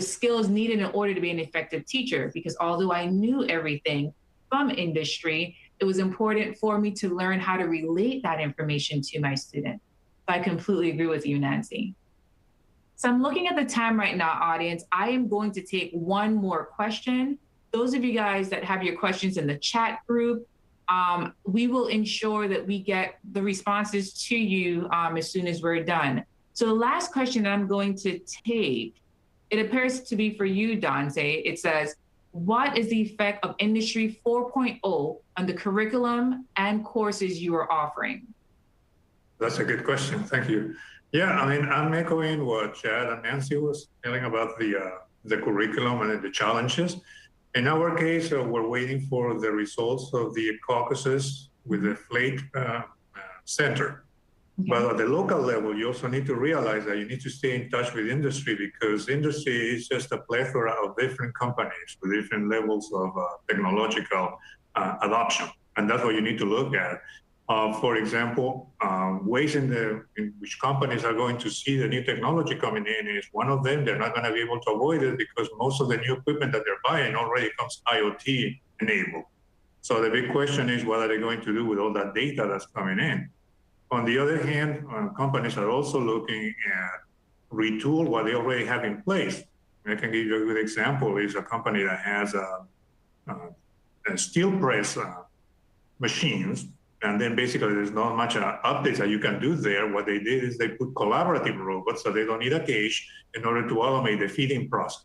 skills needed in order to be an effective teacher. Because although I knew everything from industry, it was important for me to learn how to relate that information to my student. So I completely agree with you, Nancy. So I'm looking at the time right now, audience. I am going to take one more question. Those of you guys that have your questions in the chat group, we will ensure that we get the responses to you as soon as we're done. So the last question that I'm going to take, it appears to be for you, Dante. It says, what is the effect of Industry 4.0 on the curriculum and courses you are offering? That's a good question. Thank you. Yeah, I mean, I'm echoing what Chad and Nancy was telling about the curriculum and the challenges. In our case, we're waiting for the results of the caucuses with the FLATE Center. Okay. But at the local level, you also need to realize that you need to stay in touch with industry, because industry is just a plethora of different companies with different levels of technological adoption. And that's what you need to look at. For example, ways in which companies are going to see the new technology coming in is one of them. They're not going to be able to avoid it because most of the new equipment that they're buying already comes IoT enabled. So the big question is, what are they going to do with all that data that's coming in? On the other hand, companies are also looking at retool what they already have in place. I can give you a good example. Is a company that has a steel press machines. And then basically there's not much updates that you can do there. What they did is they put collaborative robots, so they don't need a cage, in order to automate the feeding process.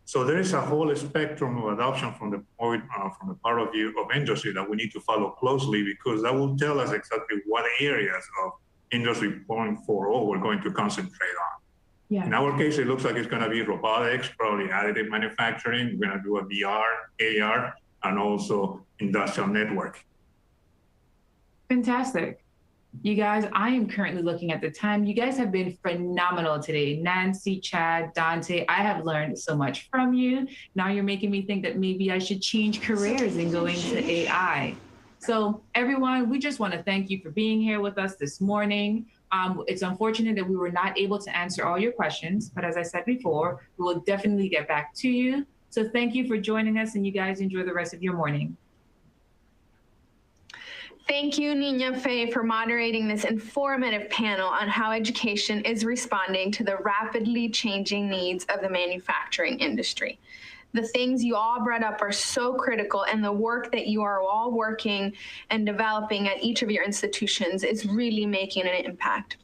So there is a whole spectrum of adoption from the part of view of industry that we need to follow closely, because that will tell us exactly what areas of Industry 4.0 we're going to concentrate on. Yeah. In our case, it looks like it's going to be robotics, probably additive manufacturing. We're going to do a VR, AR, and also industrial network. Fantastic. You guys, I am currently looking at the time. You guys have been phenomenal today. Nancy, Chad, Dante, I have learned so much from you. Now you're making me think that maybe I should change careers and go into AI. So everyone, we just want to thank you for being here with us this morning. It's unfortunate that we were not able to answer all your questions, but as I said before, we will definitely get back to you. So thank you for joining us, and you guys enjoy the rest of your morning. Thank you, Nina Fey, for moderating this informative panel on how education is responding to the rapidly changing needs of the manufacturing industry. The things you all brought up are so critical, and the work that you are all working and developing at each of your institutions is really making an impact.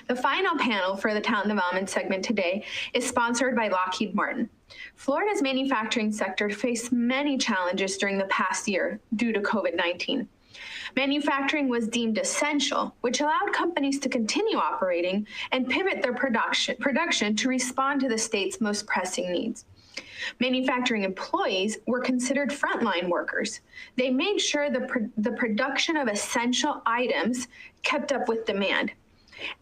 The final panel for the Talent Development segment today is sponsored by Lockheed Martin. Florida's manufacturing sector faced many challenges during the past year due to COVID-19. Manufacturing was deemed essential, which allowed companies to continue operating and pivot their production to respond to the state's most pressing needs. Manufacturing employees were considered frontline workers. They made sure the production of essential items kept up with demand.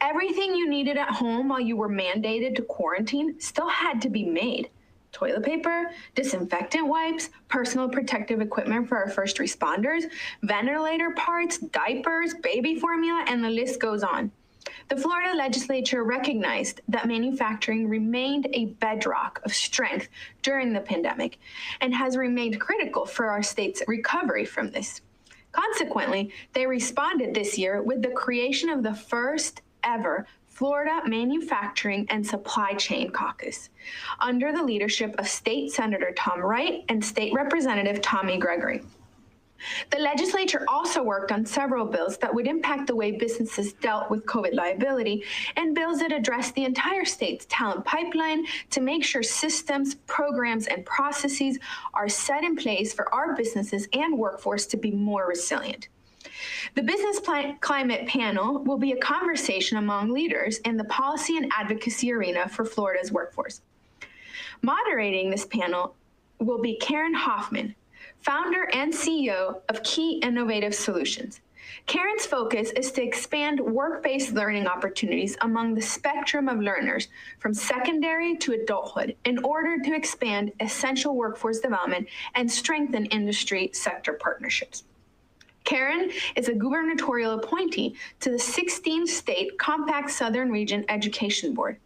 Everything you needed at home while you were mandated to quarantine still had to be made. Toilet paper, disinfectant wipes, personal protective equipment for our first responders, ventilator parts, diapers, baby formula, and the list goes on. The Florida legislature recognized that manufacturing remained a bedrock of strength during the pandemic and has remained critical for our state's recovery from this. Consequently, they responded this year with the creation of the first ever Florida Manufacturing and Supply Chain Caucus, under the leadership of State Senator Tom Wright and State Representative Tommy Gregory. The legislature also worked on several bills that would impact the way businesses dealt with COVID liability, and bills that address the entire state's talent pipeline to make sure systems, programs, and processes are set in place for our businesses and workforce to be more resilient. The Business Climate Panel will be a conversation among leaders in the policy and advocacy arena for Florida's workforce. Moderating this panel will be Karen Hoffman, founder and CEO of Key Innovative Solutions. Karen's focus is to expand work-based learning opportunities among the spectrum of learners from secondary to adulthood in order to expand essential workforce development and strengthen industry sector partnerships. Karen is a gubernatorial appointee to the 16-state Compact Southern Region Education Board,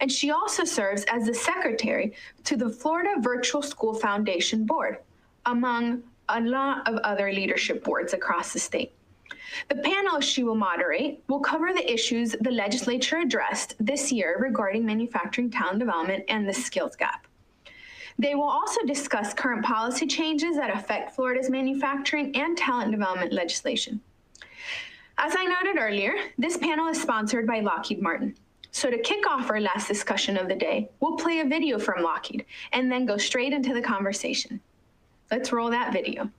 and she also serves as the secretary to the Florida Virtual School Foundation Board, among a lot of other leadership boards across the state. The panel she will moderate will cover the issues the legislature addressed this year regarding manufacturing talent development and the skills gap. They will also discuss current policy changes that affect Florida's manufacturing and talent development legislation. As I noted earlier, this panel is sponsored by Lockheed Martin. So to kick off our last discussion of the day, we'll play a video from Lockheed and then go straight into the conversation. Let's roll that video.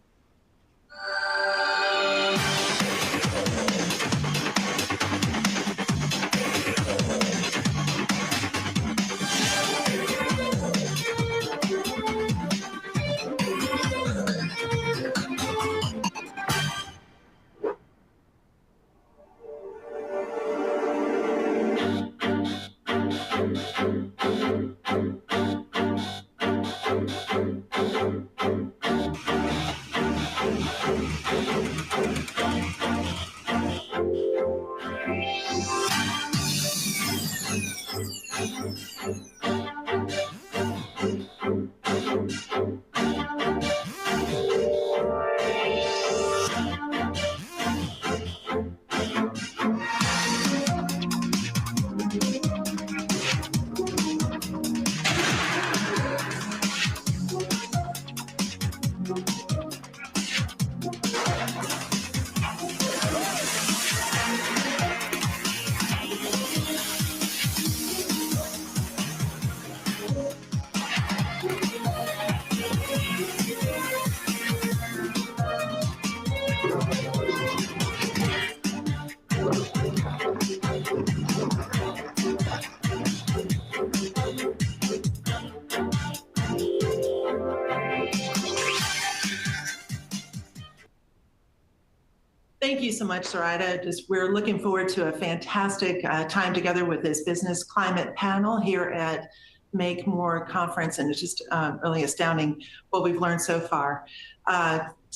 Thank you so much, Zoraida. We're looking forward to a fantastic time together with this business climate panel here at MakeMore conference, and it's just really astounding what we've learned so far.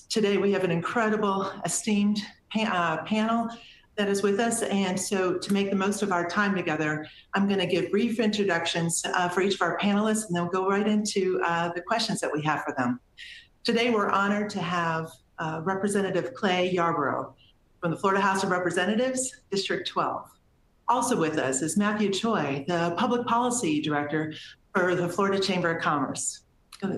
Today we have an incredible, esteemed panel that is with us, and so to make the most of our time together, I'm going to give brief introductions for each of our panelists, and then we'll go right into the questions that we have for them. Today we're honored to have Representative Clay Yarborough from the Florida House of Representatives, District 12. Also with us is Matthew Choi, the Public Policy Director for the Florida Chamber of Commerce.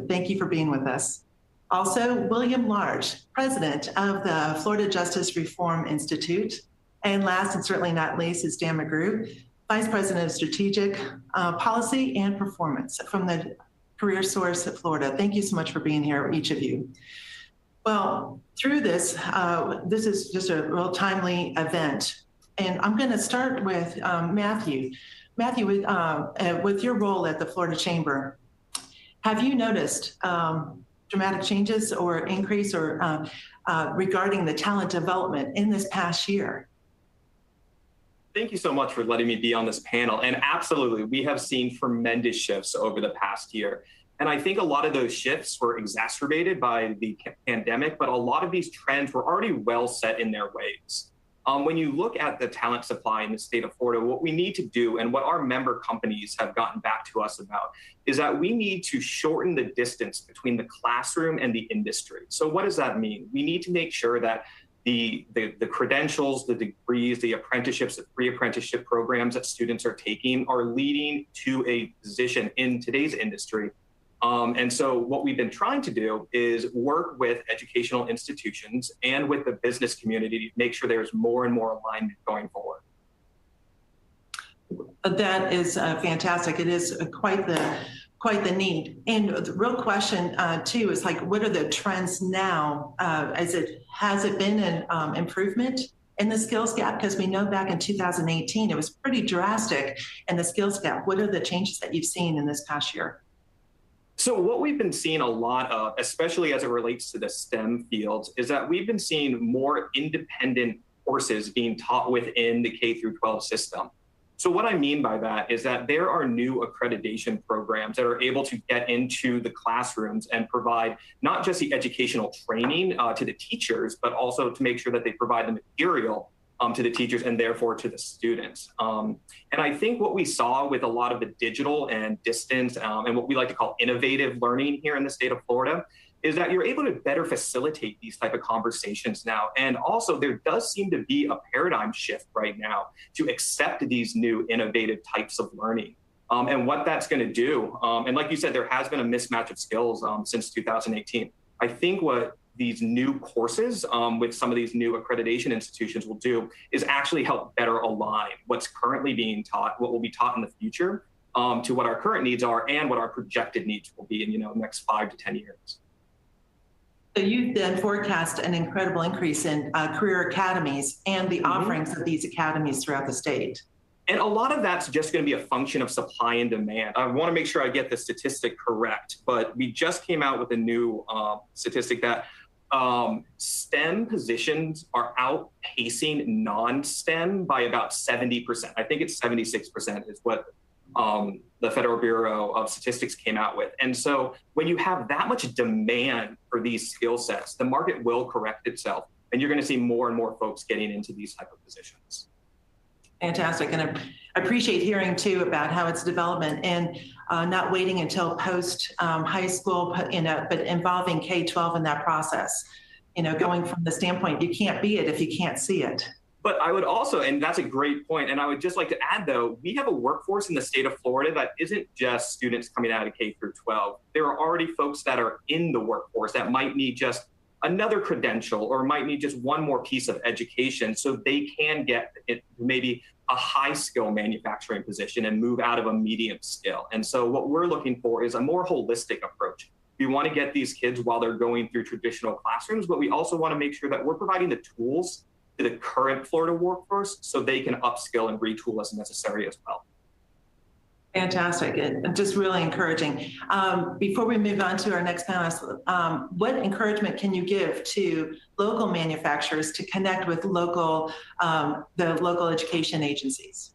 Thank you for being with us. Also, William Large, President of the Florida Justice Reform Institute. And last and certainly not least is Dan McGrew, Vice President of Strategic Policy and Performance from the Career Source at Florida. Thank you so much for being here, each of you. Well, through this, this is just a real timely event. And I'm going to start with Matthew. Matthew, with your role at the Florida Chamber, have you noticed dramatic changes or increase or regarding the talent development in this past year? Thank you so much for letting me be on this panel. And absolutely, we have seen tremendous shifts over the past year. And I think a lot of those shifts were exacerbated by the pandemic, but a lot of these trends were already well set in their ways. When you look at the talent supply in the state of Florida, what we need to do and what our member companies have gotten back to us about is that we need to shorten the distance between the classroom and the industry. So what does that mean? We need to make sure that the credentials, the degrees, the apprenticeships, the pre-apprenticeship programs that students are taking are leading to a position in today's industry. And so what we've been trying to do is work with educational institutions and with the business community to make sure there's more and more alignment going forward. That is fantastic. It is quite the need. And the real question too is like, what are the trends now? Has it been an improvement in the skills gap? Because we know back in 2018, it was pretty drastic in the skills gap. What are the changes that you've seen in this past year? So what we've been seeing a lot of, especially as it relates to the STEM fields, is that we've been seeing more independent courses being taught within the K through 12 system. So what I mean by that is that there are new accreditation programs that are able to get into the classrooms and provide not just the educational training to the teachers, but also to make sure that they provide the material to the teachers and therefore to the students. And I think what we saw with a lot of the digital and distance and what we like to call innovative learning here in the state of Florida is that you're able to better facilitate these type of conversations now. And also there does seem to be a paradigm shift right now to accept these new innovative types of learning. And what that's going to do, and like you said, there has been a mismatch of skills since 2018. I think what these new courses with some of these new accreditation institutions will do is actually help better align what's currently being taught, what will be taught in the future, to what our current needs are and what our projected needs will be in the next 5 to 10 years. So you then forecast an incredible increase in career academies and the offerings of these academies throughout the state. And a lot of that's just going to be a function of supply and demand. I want to make sure I get the statistic correct, but we just came out with a new statistic that STEM positions are outpacing non-STEM by about 70%. I think it's 76% is what the Federal Bureau of Statistics came out with. And so when you have that much demand for these skill sets, the market will correct itself, and you're going to see more and more folks getting into these type of positions. Fantastic. And I appreciate hearing too about how it's development and not waiting until post high school, but involving K-12 in that process, going from the standpoint, you can't be it if you can't see it. But I would also, and that's a great point, and I would just like to add though, we have a workforce in the state of Florida that isn't just students coming out of K through 12. There are already folks that are in the workforce that might need just another credential or might need just one more piece of education so they can get maybe a high skill manufacturing position and move out of a medium skill. And so what we're looking for is a more holistic approach. We want to get these kids while they're going through traditional classrooms, but we also want to make sure that we're providing the tools to the current Florida workforce so they can upskill and retool as necessary as well. Fantastic, and just really encouraging. Before we move on to our next panelist, what encouragement can you give to local manufacturers to connect with the local education agencies?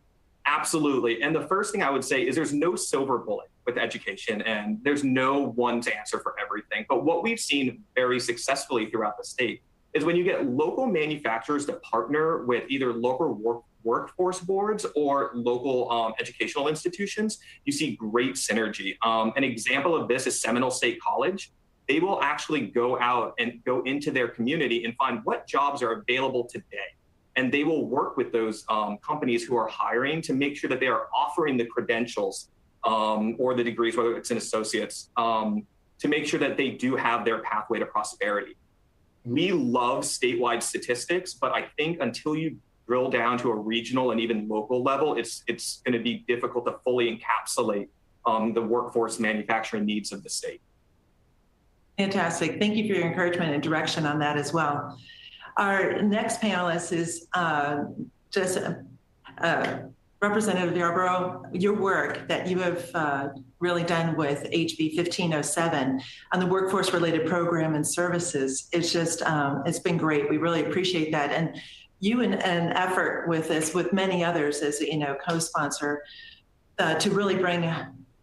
Absolutely, and the first thing I would say is there's no silver bullet with education, and there's no one answer for everything. But what we've seen very successfully throughout the state is when you get local manufacturers to partner with either local workforce boards or local educational institutions, you see great synergy. An example of this is Seminole State College. They will actually go out and go into their community and find what jobs are available today. And they will work with those companies who are hiring to make sure that they are offering the credentials or the degrees, whether it's an associate's, to make sure that they do have their pathway to prosperity. We love statewide statistics, but I think until you drill down to a regional and even local level, it's going to be difficult to fully encapsulate the workforce manufacturing needs of the state. Fantastic. Thank you for your encouragement and direction on that as well. Our next panelist is Representative Yarborough. Your work that you have really done with HB 1507 on the workforce-related program and services, it's just, it's been great. We really appreciate that. And you in an effort with this, with many others as, co-sponsor, to really bring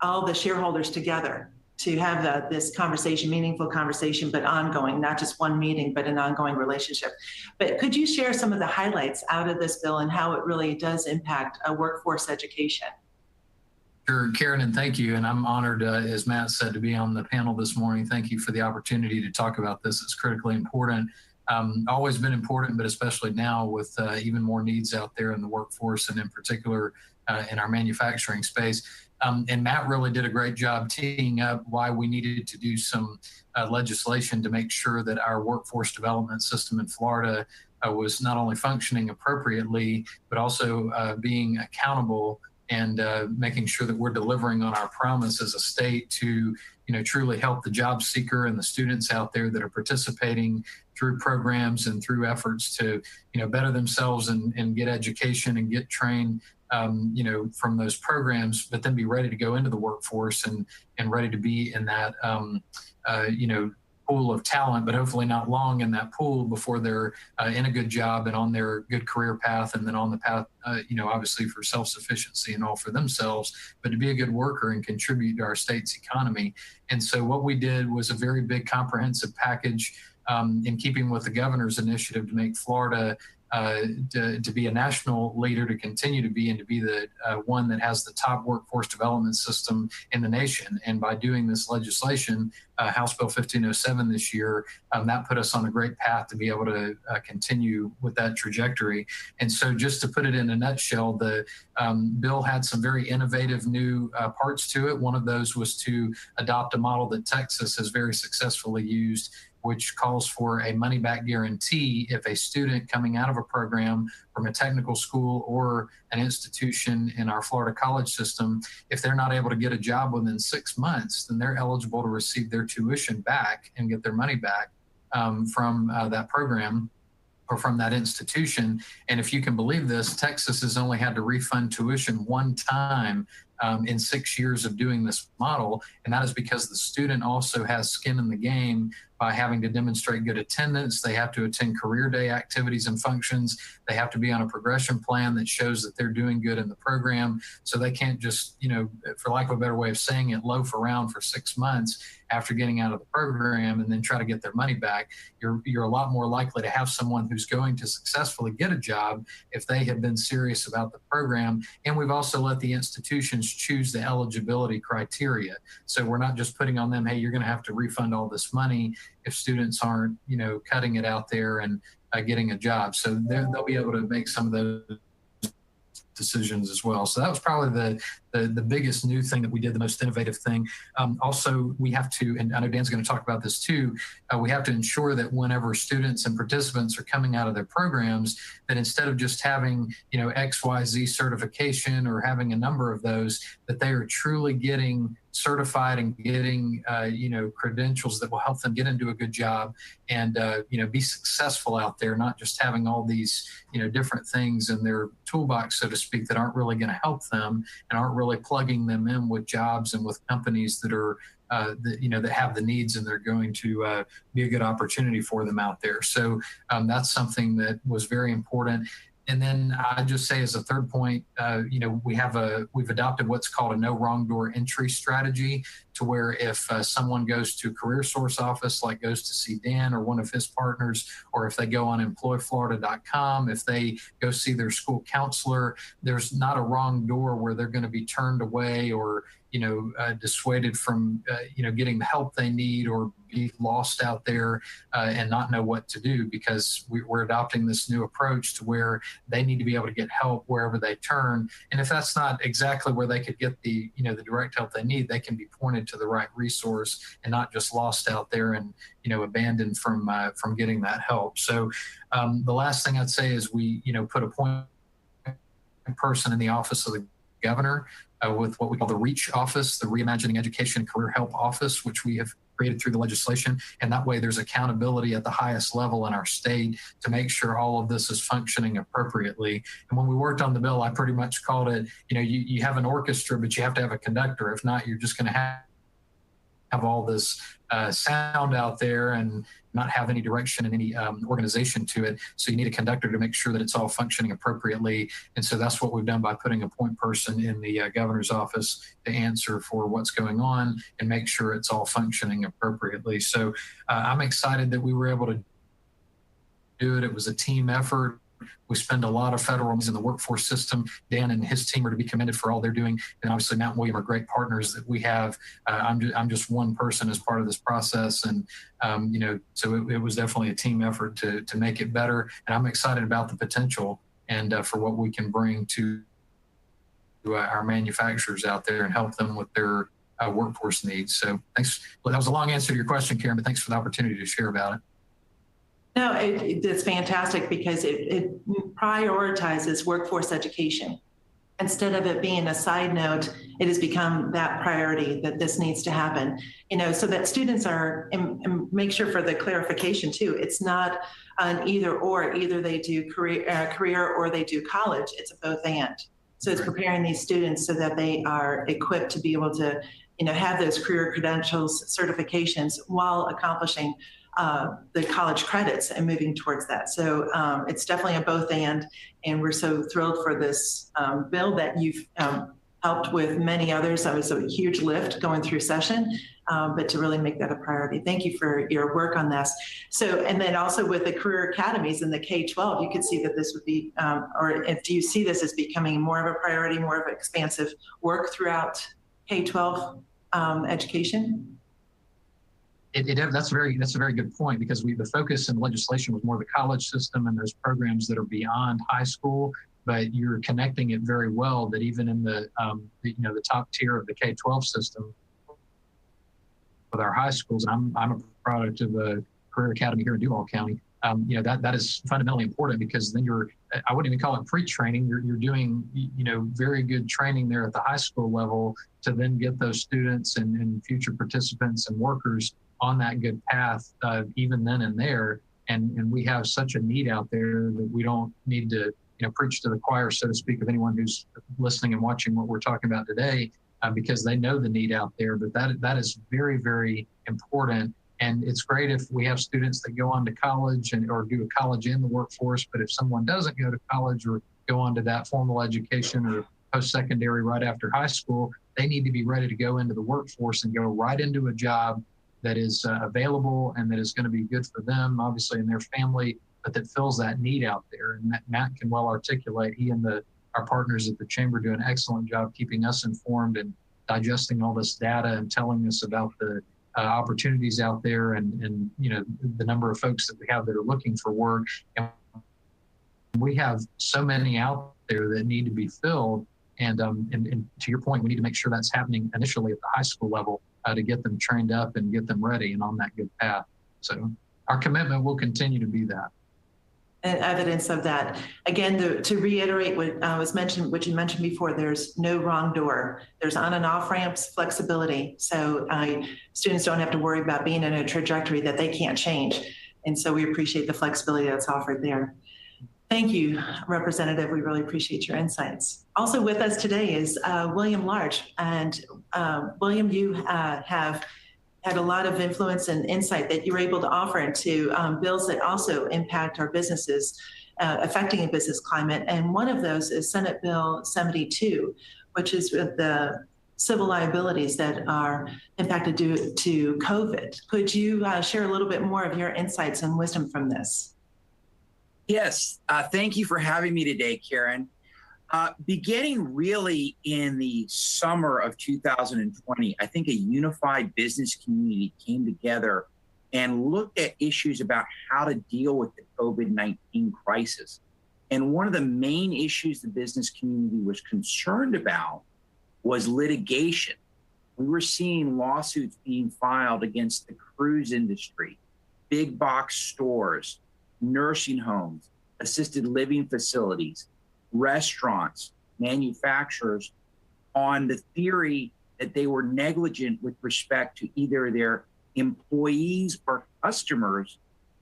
all the shareholders together to have this conversation, meaningful conversation, but ongoing, not just one meeting, but an ongoing relationship. But could you share some of the highlights out of this bill and how it really does impact workforce education? Sure, Karen, and thank you. And I'm honored, as Matt said, to be on the panel this morning. Thank you for the opportunity to talk about this. It's critically important. Always been important, but especially now with even more needs out there in the workforce and in particular in our manufacturing space. And Matt really did a great job teeing up why we needed to do some legislation to make sure that our workforce development system in Florida was not only functioning appropriately, but also being accountable and making sure that we're delivering on our promise as a state to, truly help the job seeker and the students out there that are participating through programs and through efforts to, better themselves and get education and get trained from those programs, but then be ready to go into the workforce and ready to be in that, pool of talent, but hopefully not long in that pool before they're in a good job and on their good career path, and then on the path, obviously for self-sufficiency and all for themselves, but to be a good worker and contribute to our state's economy. And so what we did was a very big comprehensive package in keeping with the governor's initiative to make Florida to be a national leader, to continue to be, and to be the one that has the top workforce development system in the nation. And by doing this legislation, House Bill 1507 this year, that put us on a great path to be able to continue with that trajectory. And so just to put it in a nutshell, the bill had some very innovative new parts to it. One of those was to adopt a model that Texas has very successfully used, which calls for a money-back guarantee if a student coming out of a program from a technical school or an institution in our Florida college system, if they're not able to get a job within 6 months, then they're eligible to receive their tuition back and get their money back from that program or from that institution. And if you can believe this, Texas has only had to refund tuition one time in 6 years of doing this model. And that is because the student also has skin in the game by having to demonstrate good attendance. They have to attend career day activities and functions. They have to be on a progression plan that shows that they're doing good in the program. So they can't just, for lack of a better way of saying it, loaf around for 6 months after getting out of the program and then try to get their money back. You're a lot more likely to have someone who's going to successfully get a job if they have been serious about the program. And we've also let the institutions choose the eligibility criteria. So we're not just putting on them, hey, you're going to have to refund all this money if students aren't, cutting it out there and getting a job. So they'll be able to make some of those decisions as well. So that was probably the biggest new thing that we did, the most innovative thing. Also, we have to, and I know Dan's going to talk about this too, we have to ensure that whenever students and participants are coming out of their programs, that instead of just having, XYZ certification or having a number of those, that they are truly getting certified and getting, credentials that will help them get into a good job and, be successful out there, not just having all these, different things in their toolbox, so to speak, that aren't really going to help them and aren't really plugging them in with jobs and with companies that are, that have the needs and they're going to be a good opportunity for them out there. So that's something that was very important. And then I just say as a third point, we've adopted what's called a no wrong door entry strategy, to where if someone goes to Career Source office, like goes to see Dan or one of his partners, or if they go on employflorida.com, if they go see their school counselor, there's not a wrong door where they're going to be turned away or dissuaded from, getting the help they need or be lost out there and not know what to do, because we're adopting this new approach to where they need to be able to get help wherever they turn. And if that's not exactly where they could get the, the direct help they need, they can be pointed to the right resource and not just lost out there and, abandoned from getting that help. So the last thing I'd say is we, put a point person in the office of the governor with what we call the REACH office, the Reimagining Education Career Help Office, which we have created through the legislation. And that way there's accountability at the highest level in our state to make sure all of this is functioning appropriately. And when we worked on the bill, I pretty much called it, you have an orchestra, but you have to have a conductor. If not, you're just going to have all this sound out there and not have any direction and any organization to it. So you need a conductor to make sure that it's all functioning appropriately. And so that's what we've done by putting a point person in the governor's office to answer for what's going on and make sure it's all functioning appropriately. So I'm excited that we were able to do it. It was a team effort. We spend a lot of federal in the workforce system. Dan and his team are to be commended for all they're doing. And obviously Mount William are great partners that we have. I'm just one person as part of this process. And, so it was definitely a team effort to make it better. And I'm excited about the potential and for what we can bring to our manufacturers out there and help them with their workforce needs. So thanks. Well, that was a long answer to your question, Karen, but thanks for the opportunity to share about it. No, it's fantastic because it prioritizes workforce education. Instead of it being a side note, it has become that priority that this needs to happen, so that students are, and make sure for the clarification too, it's not an either or, either they do career or they do college, it's a both and. So it's preparing these students so that they are equipped to be able to, have those career credentials, certifications while accomplishing the college credits and moving towards that. So it's definitely a both and we're so thrilled for this bill that you've helped with many others. That was a huge lift going through session, but to really make that a priority. Thank you for your work on this. So, and then also with the career academies in the K-12, you could see that this would be, do you see this as becoming more of a priority, more of expansive work throughout K-12 education? That's a very good point, because the focus in legislation was more the college system and those programs that are beyond high school, but you're connecting it very well that even in the top tier of the K-12 system with our high schools, and I'm a product of a career academy here in Duval County. That is fundamentally important, because then I wouldn't even call it pre-training. You're doing, very good training there at the high school level to then get those students and future participants and workers on that good path, even then and there. And we have such a need out there that we don't need to, preach to the choir, so to speak, of anyone who's listening and watching what we're talking about today, because they know the need out there. But that is very, very important. And it's great if we have students that go on to college or do a college in the workforce. But if someone doesn't go to college or go on to that formal education or post-secondary right after high school, they need to be ready to go into the workforce and go right into a job that is available and that is going to be good for them, obviously, and their family, but that fills that need out there. And Matt can well articulate. He and our partners at the Chamber do an excellent job keeping us informed and digesting all this data and telling us about the opportunities out there and the number of folks that we have that are looking for work. And we have so many out there that need to be filled. And to your point, we need to make sure that's happening initially at the high school level to get them trained up and get them ready and on that good path. So our commitment will continue to be that. And evidence of that. Again, to reiterate what you mentioned before, there's no wrong door. There's on and off ramps, flexibility. So students don't have to worry about being in a trajectory that they can't change. And so we appreciate the flexibility that's offered there. Thank you, Representative. We really appreciate your insights. Also with us today is William Large. And William, you have had a lot of influence and insight that you were able to offer into bills that also impact our businesses, affecting a business climate. And one of those is Senate Bill 72, which is with the civil liabilities that are impacted due to COVID. Could you share a little bit more of your insights and wisdom from this? Yes, thank you for having me today, Karen. Beginning really in the summer of 2020, I think a unified business community came together and looked at issues about how to deal with the COVID-19 crisis. And one of the main issues the business community was concerned about was litigation. We were seeing lawsuits being filed against the cruise industry, big box stores, nursing homes, assisted living facilities, restaurants, manufacturers, on the theory that they were negligent with respect to either their employees or customers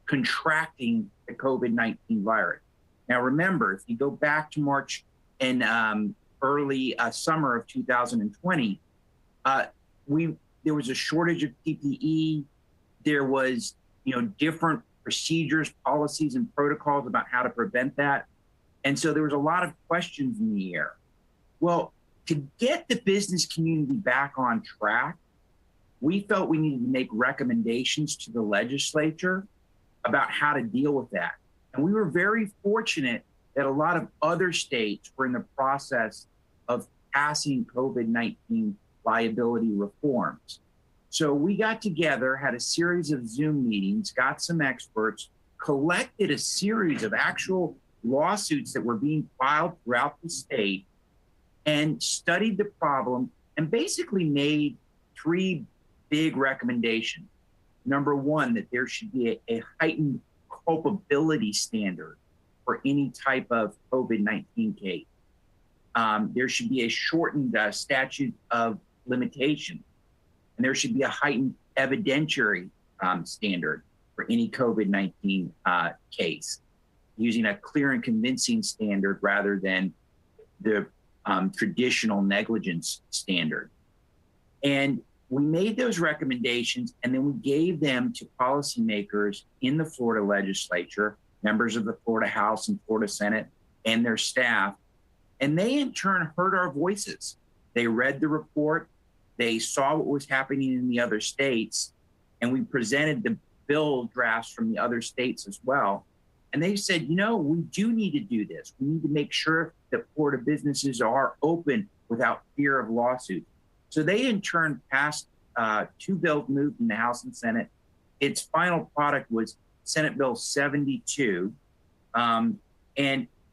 contracting the COVID-19 virus. Now, remember, if you go back to March and early summer of 2020, there was a shortage of PPE. There was, different procedures, policies, and protocols about how to prevent that. And so there was a lot of questions in the air. Well, to get the business community back on track, we felt we needed to make recommendations to the legislature about how to deal with that. And we were very fortunate that a lot of other states were in the process of passing COVID-19 liability reforms. So we got together, had a series of Zoom meetings, got some experts, collected a series of actual lawsuits that were being filed throughout the state, and studied the problem and basically made 3 big recommendations. Number one, that there should be a heightened culpability standard for any type of COVID-19 case. There should be a shortened statute of limitation, and there should be a heightened evidentiary standard for any COVID-19 case, using a clear and convincing standard rather than the traditional negligence standard. And we made those recommendations, and then we gave them to policymakers in the Florida legislature, members of the Florida House and Florida Senate, and their staff. And they in turn heard our voices. They read the report, they saw what was happening in the other states, and we presented the bill drafts from the other states as well. And they said, we do need to do this. We need to make sure that Florida businesses are open without fear of lawsuit. So they in turn passed 2 bills moved in the House and Senate. Its final product was Senate Bill 72. And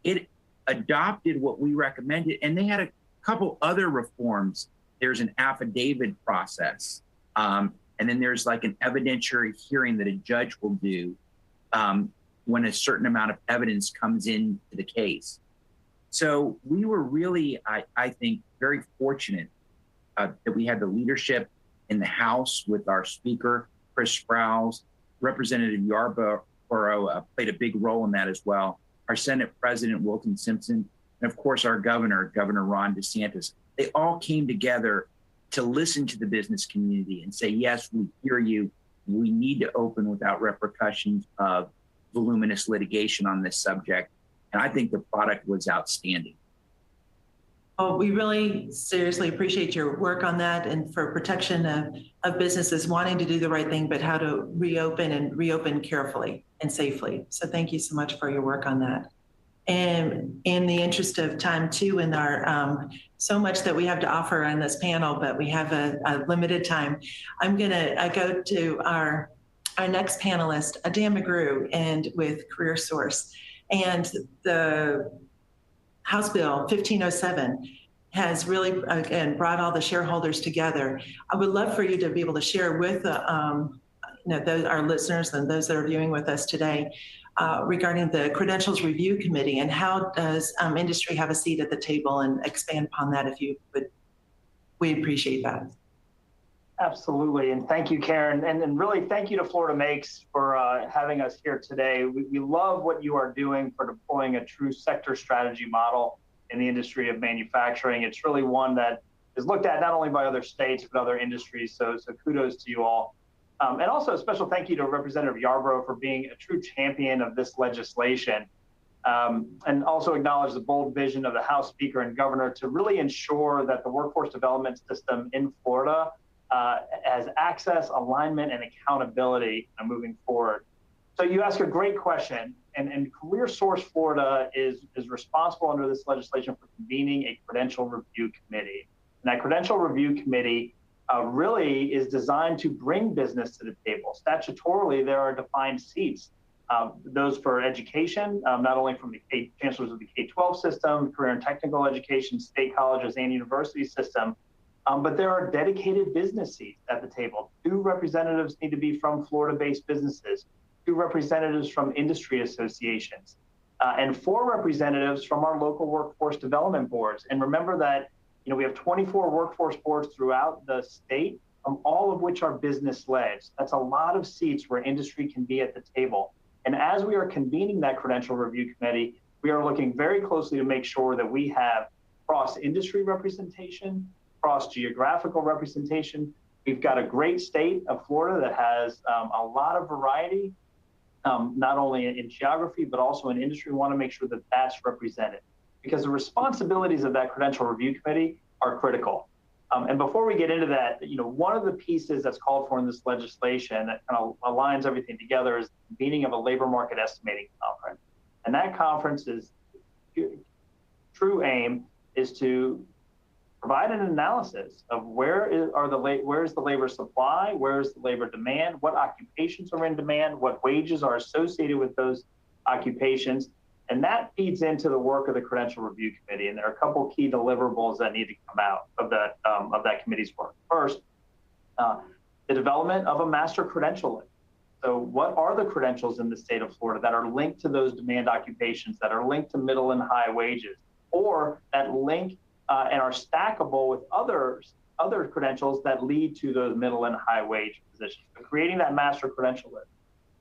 it adopted what we recommended. And they had a couple other reforms. There's an affidavit process. And then there's like an evidentiary hearing that a judge will do when a certain amount of evidence comes into the case. So we were really, I think, very fortunate that we had the leadership in the House with our Speaker, Chris Sprouse. Representative Yarborough played a big role in that as well. Our Senate President, Wilton Simpson, and of course, our Governor Ron DeSantis. They all came together to listen to the business community and say, yes, we hear you. We need to open without repercussions of voluminous litigation on this subject. And I think the product was outstanding. Oh, we really seriously appreciate your work on that and for protection of businesses wanting to do the right thing, but how to reopen carefully and safely. So thank you so much for your work on that. And in the interest of time too, in our so much that we have to offer on this panel, but we have a limited time, I'm gonna go to our next panelist, Dan McGrew, and with Career Source. And the House Bill 1507 has really, again, brought all the shareholders together. I would love for you to be able to share with our listeners and those that are viewing with us today regarding the Credentials Review Committee and how does industry have a seat at the table, and expand upon that if you would. We appreciate that. Absolutely, and thank you, Karen, and really thank you to Florida Makes for having us here today. We love what you are doing for deploying a true sector strategy model in the industry of manufacturing. It's really one that is looked at not only by other states, but other industries, so kudos to you all. And also a special thank you to Representative Yarborough for being a true champion of this legislation. And also acknowledge the bold vision of the House Speaker and Governor to really ensure that the workforce development system in Florida as access, alignment, and accountability moving forward. So you ask a great question, and Career Source Florida is responsible under this legislation for convening a credential review committee. And that credential review committee really is designed to bring business to the table. Statutorily, there are defined seats, those for education, not only from the chancellors of the K-12 system, career and technical education, state colleges, and university system. But there are dedicated business seats at the table. 2 representatives need to be from Florida-based businesses, 2 representatives from industry associations, and 4 representatives from our local workforce development boards. And remember that we have 24 workforce boards throughout the state, all of which are business-led. That's a lot of seats where industry can be at the table. And as we are convening that credential review committee, we are looking very closely to make sure that we have cross-industry representation, cross-geographical representation. We've got a great state of Florida that has a lot of variety, not only in geography, but also in industry. We want to make sure that that's represented because the responsibilities of that credential review committee are critical. And before we get into that, one of the pieces that's called for in this legislation that kind of aligns everything together is the convening of a labor market estimating conference. And that conference is true aim is to provide an analysis of where is the labor supply, where is the labor demand, what occupations are in demand, what wages are associated with those occupations. And that feeds into the work of the Credential Review Committee. And there are a couple key deliverables that need to come out of that committee's work. First, the development of a master credential list. So what are the credentials in the state of Florida that are linked to those demand occupations, that are linked to middle and high wages, or that link and are stackable with other credentials that lead to those middle and high wage positions? So creating that master credential list,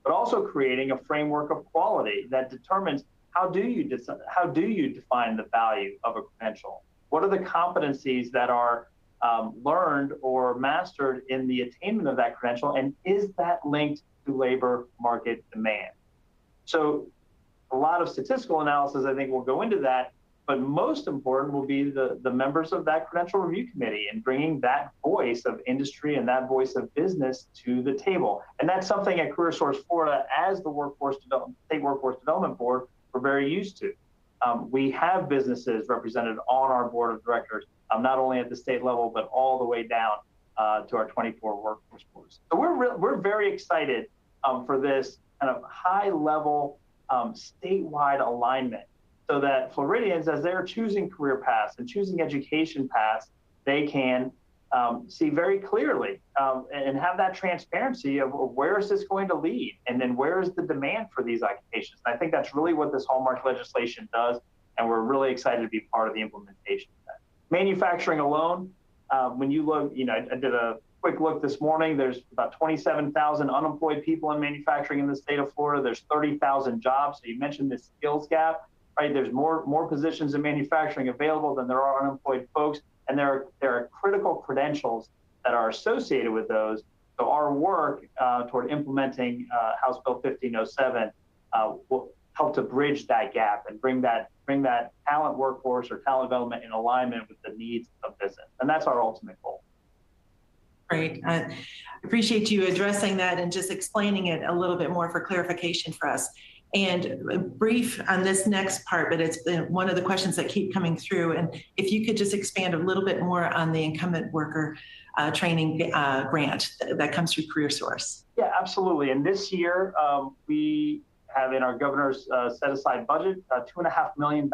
but also creating a framework of quality that determines how do you define the value of a credential? What are the competencies that are learned or mastered in the attainment of that credential, and is that linked to labor market demand? So a lot of statistical analysis, I think, will go into that, but most important will be the members of that credential review committee and bringing that voice of industry and that voice of business to the table. And that's something at CareerSource Florida, as the State Workforce Development Board, we're very used to. We have businesses represented on our board of directors, not only at the state level, but all the way down to our 24 workforce boards. So we're very excited for this kind of high level statewide alignment, so that Floridians, as they're choosing career paths and choosing education paths, they can see very clearly and have that transparency of where is this going to lead, and then where is the demand for these occupations. And I think that's really what this hallmark legislation does, and we're really excited to be part of the implementation of that. Manufacturing alone, when you look, I did a quick look this morning, there's about 27,000 unemployed people in manufacturing in the state of Florida. There's 30,000 jobs. So you mentioned this skills gap, right? There's more positions in manufacturing available than there are unemployed folks. And there are critical credentials that are associated with those. So our work toward implementing House Bill 1507 will help to bridge that gap and bring that talent workforce or talent development in alignment with the needs of business. And that's our ultimate goal. Great. I appreciate you addressing that and just explaining it a little bit more for clarification for us. And brief on this next part, but it's one of the questions that keep coming through. And if you could just expand a little bit more on the incumbent worker training grant that comes through CareerSource. Yeah, absolutely. And this year, we have in our governor's set aside budget, $2.5 million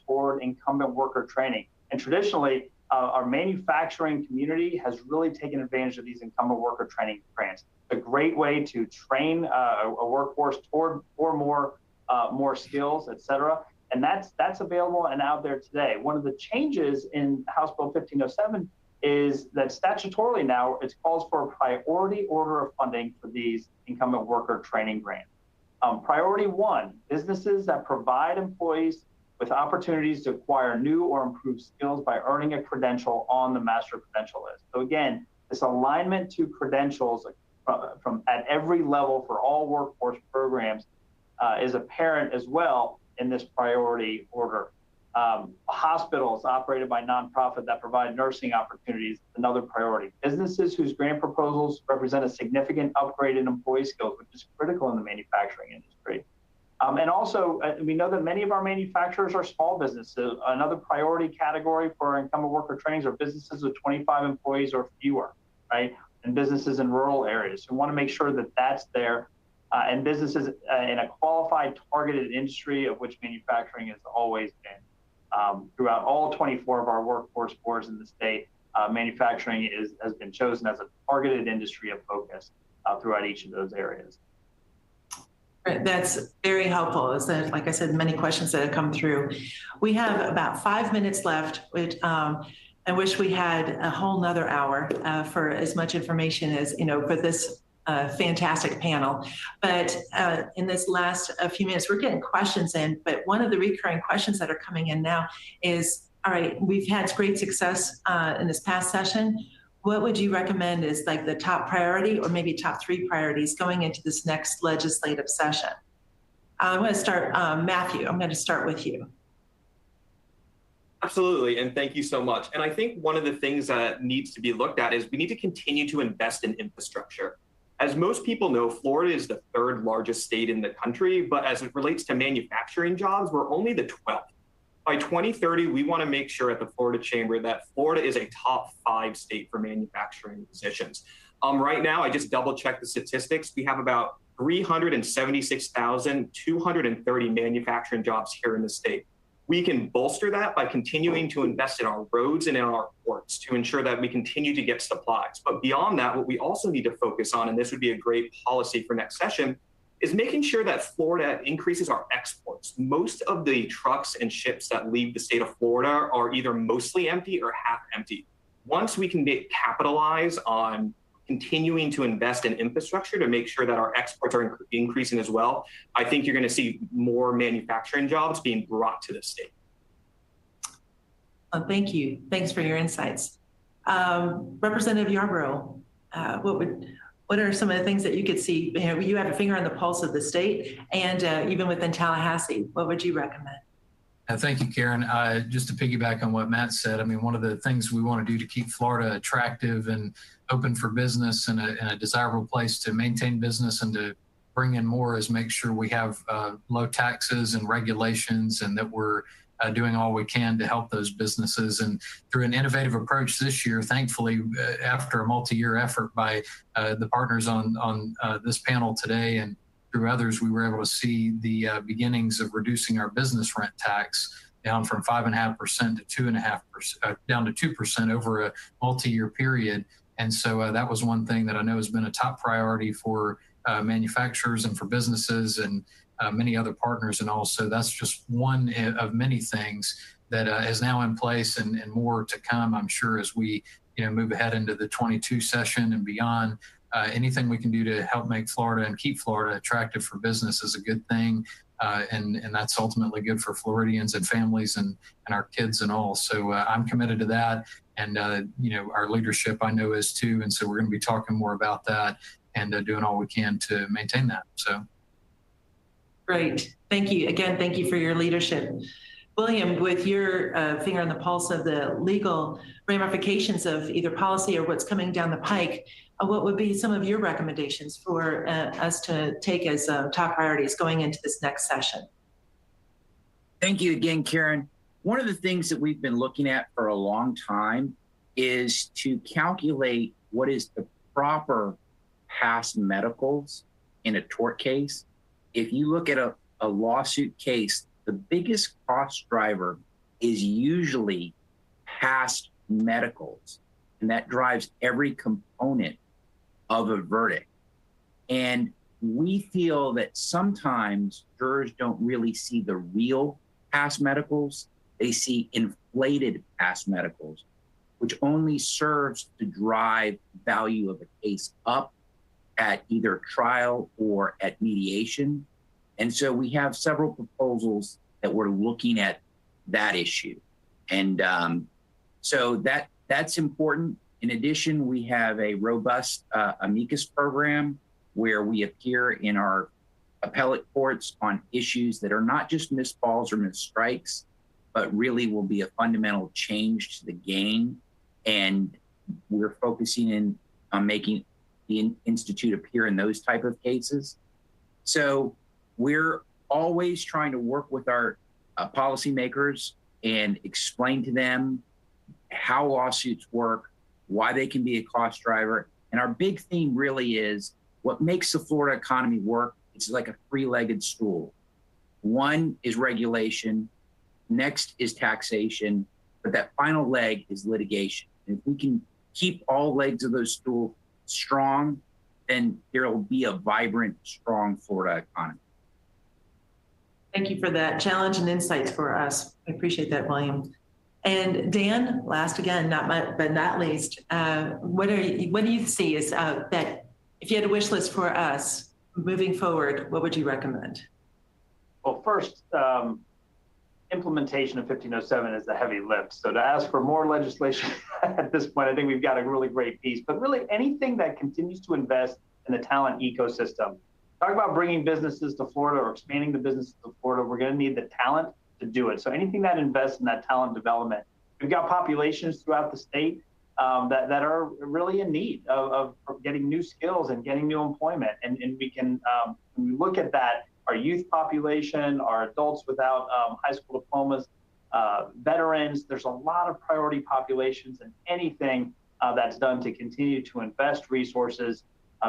toward incumbent worker training. And traditionally, our manufacturing community has really taken advantage of these incumbent worker training grants. A great way to train a workforce toward more skills, et cetera. And that's available and out there today. One of the changes in House Bill 1507 is that statutorily now it calls for a priority order of funding for these incumbent worker training grants. Priority one, businesses that provide employees with opportunities to acquire new or improved skills by earning a credential on the master credential list. So again, this alignment to credentials from at every level for all workforce programs is apparent as well in this priority order. Hospitals operated by nonprofit that provide nursing opportunities, another priority. Businesses whose grant proposals represent a significant upgrade in employee skills, which is critical in the manufacturing industry. And also, we know that many of our manufacturers are small businesses. Another priority category for incumbent worker trainings are businesses with 25 employees or fewer, right? And businesses in rural areas. So we want to make sure that that's there. And businesses in a qualified, targeted industry, of which manufacturing has always been. Throughout all 24 of our workforce boards in the state, manufacturing has been chosen as a targeted industry of focus throughout each of those areas. That's very helpful. Is that, like I said, many questions that have come through. We have about 5 minutes left. I wish we had a whole nother hour for as much information as, for this fantastic panel. But in this last few minutes, we're getting questions in, but one of the recurring questions that are coming in now is, all right, we've had great success in this past session. What would you recommend is like the top priority or maybe top 3 priorities going into this next legislative session? I'm going to start, Matthew, I'm going to start with you. Absolutely, and thank you so much. And I think one of the things that needs to be looked at is we need to continue to invest in infrastructure. As most people know, Florida is the 3rd largest state in the country, but as it relates to manufacturing jobs, we're only the 12th. By 2030, we want to make sure at the Florida Chamber that Florida is a top 5 state for manufacturing positions. Right now, I just double checked the statistics. We have about 376,230 manufacturing jobs here in the state. We can bolster that by continuing to invest in our roads and in our ports to ensure that we continue to get supplies. But beyond that, what we also need to focus on, and this would be a great policy for next session, is making sure that Florida increases our exports. Most of the trucks and ships that leave the state of Florida are either mostly empty or half empty. Once we can capitalize on continuing to invest in infrastructure to make sure that our exports are increasing as well, I think you're going to see more manufacturing jobs being brought to the state. Thank you. Thanks for your insights. Representative Yarborough, what are some of the things that you could see? You have a finger on the pulse of the state, and even within Tallahassee, what would you recommend? Thank you, Karen. Just to piggyback on what Matt said, I mean, one of the things we want to do to keep Florida attractive and open for business and a desirable place to maintain business and to bring in more is make sure we have low taxes and regulations, and that we're doing all we can to help those businesses. And through an innovative approach this year, thankfully, after a multi-year effort by the partners on this panel today and through others, we were able to see the beginnings of reducing our business rent tax down from 5.5% to 2.5%, down to 2% over a multi-year period. And so that was one thing that I know has been a top priority for manufacturers and for businesses and many other partners. And also that's just one of many things that is now in place and more to come, I'm sure, as we move ahead into the 22 session and beyond. Anything we can do to help make Florida and keep Florida attractive for business is a good thing. And that's ultimately good for Floridians and families and our kids and all. So I'm committed to that. And, our leadership I know is too. And so we're going to be talking more about that and doing all we can to maintain that. So. Great. Thank you. Again, thank you for your leadership. William, with your finger on the pulse of the legal ramifications of either policy or what's coming down the pike, what would be some of your recommendations for us to take as top priorities going into this next session? Thank you again, Karen. One of the things that we've been looking at for a long time is to calculate what is the proper past medicals in a tort case. If you look at a lawsuit case, the biggest cost driver is usually past medicals, and that drives every component of a verdict. And we feel that sometimes jurors don't really see the real past medicals. They see inflated past medicals, which only serves to drive value of a case up at either trial or at mediation. And so we have several proposals that we're looking at that issue. And so that's important. In addition, we have a robust amicus program where we appear in our appellate courts on issues that are not just missed balls or missed strikes, but really will be a fundamental change to the game. And we're focusing in on making the Institute appear in those type of cases. So we're always trying to work with our policymakers and explain to them how lawsuits work, why they can be a cost driver. And our big theme really is what makes the Florida economy work. It's like a three-legged stool. One is regulation, next is taxation, but that final leg is litigation. And if we can keep all legs of those stools strong, then there will be a vibrant, strong Florida economy. Thank you for that challenge and insights for us. I appreciate that, William. And Dan, last again, but not least, what do you see as that if you had a wish list for us moving forward, what would you recommend? Well, first, implementation of 1507 is a heavy lift. So to ask for more legislation at this point, I think we've got a really great piece. But really, anything that continues to invest in the talent ecosystem. Talk about bringing businesses to Florida or expanding the businesses to Florida. We're going to need the talent to do it. So anything that invests in that talent development. We've got populations throughout the state that are really in need of getting new skills and getting new employment. And we can, when we look at that, our youth population, our adults without high school diplomas, veterans, there's a lot of priority populations, and anything that's done to continue to invest resources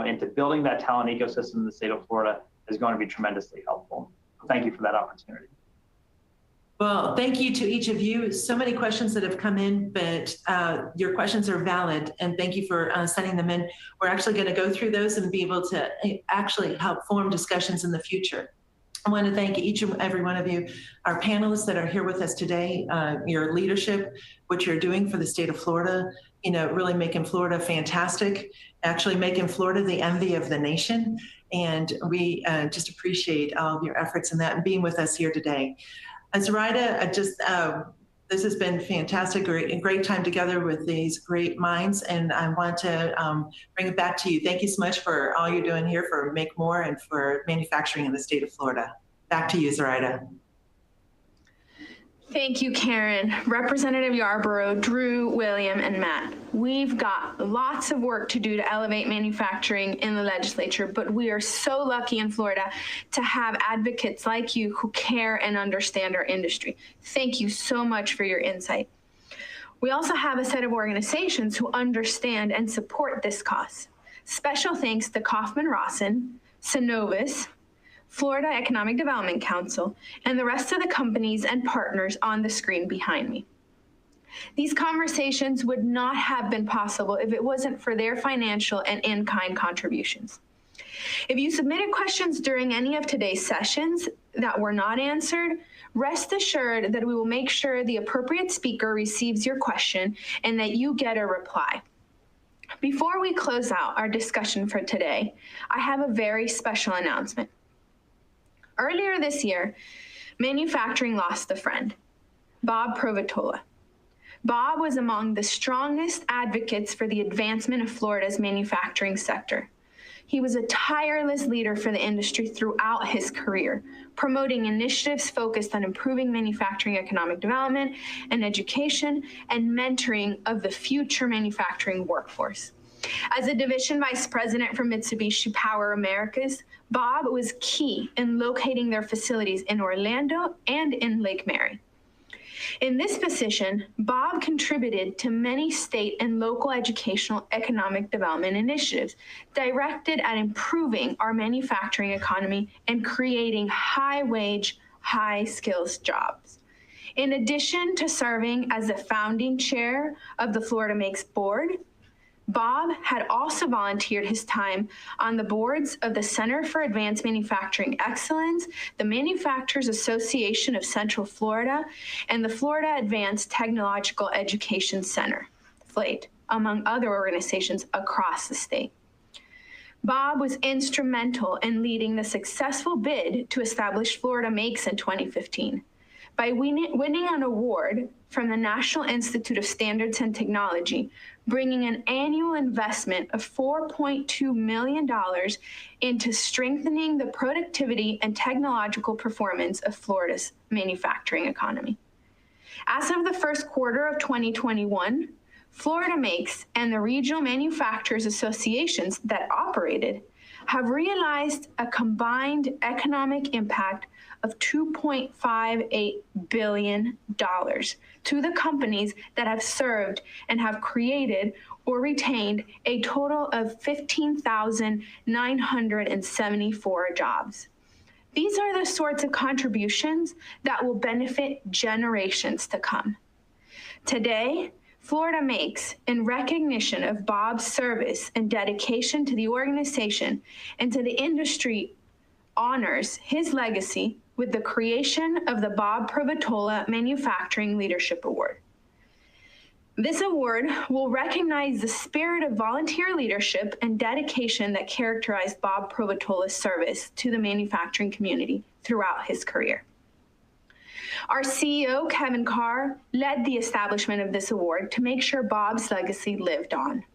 into building that talent ecosystem in the state of Florida is going to be tremendously helpful. So thank you for that opportunity. Well, thank you to each of you. So many questions that have come in, but your questions are valid, and thank you for sending them in. We're actually going to go through those and be able to actually help form discussions in the future. I want to thank each and every one of you, our panelists that are here with us today, your leadership, what you're doing for the state of Florida, you know, really making Florida fantastic, actually making Florida the envy of the nation. And we just appreciate all of your efforts in that and being with us here today. Zoraida, this has been fantastic, great time together with these great minds, and I want to bring it back to you. Thank you so much for all you're doing here for MakeMore and for manufacturing in the state of Florida. Back to you, Zoraida. Thank you, Karen. Representative Yarborough, Drew, William, and Matt. We've got lots of work to do to elevate manufacturing in the legislature, but we are so lucky in Florida to have advocates like you who care and understand our industry. Thank you so much for your insight. We also have a set of organizations who understand and support this cause. Special thanks to Kaufman-Rawson, Synovus, Florida Economic Development Council, and the rest of the companies and partners on the screen behind me. These conversations would not have been possible if it wasn't for their financial and in-kind contributions. If you submitted questions during any of today's sessions that were not answered, rest assured that we will make sure the appropriate speaker receives your question and that you get a reply. Before we close out our discussion for today, I have a very special announcement. Earlier this year, manufacturing lost a friend, Bob Provatola. Bob was among the strongest advocates for the advancement of Florida's manufacturing sector. He was a tireless leader for the industry throughout his career, promoting initiatives focused on improving manufacturing economic development and education and mentoring of the future manufacturing workforce. As a division vice president for Mitsubishi Power Americas, Bob was key in locating their facilities in Orlando and in Lake Mary. In this position, Bob contributed to many state and local educational economic development initiatives directed at improving our manufacturing economy and creating high-wage, high-skills jobs. In addition to serving as the founding chair of the Florida Makes board, Bob had also volunteered his time on the boards of the Center for Advanced Manufacturing Excellence, the Manufacturers Association of Central Florida, and the Florida Advanced Technological Education Center, FLATE, among other organizations across the state. Bob was instrumental in leading the successful bid to establish Florida Makes in 2015. By winning an award from the National Institute of Standards and Technology, bringing an annual investment of $4.2 million into strengthening the productivity and technological performance of Florida's manufacturing economy. As of the first quarter of 2021, Florida Makes and the regional manufacturers associations that operated have realized a combined economic impact of $2.58 billion to the companies that have served and have created or retained a total of 15,974 jobs. These are the sorts of contributions that will benefit generations to come. Today, Florida Makes, in recognition of Bob's service and dedication to the organization and to the industry, honors his legacy with the creation of the Bob Provatola Manufacturing Leadership Award. This award will recognize the spirit of volunteer leadership and dedication that characterized Bob Provatola's service to the manufacturing community throughout his career. Our CEO, Kevin Carr, led the establishment of this award to make sure Bob's legacy lived on.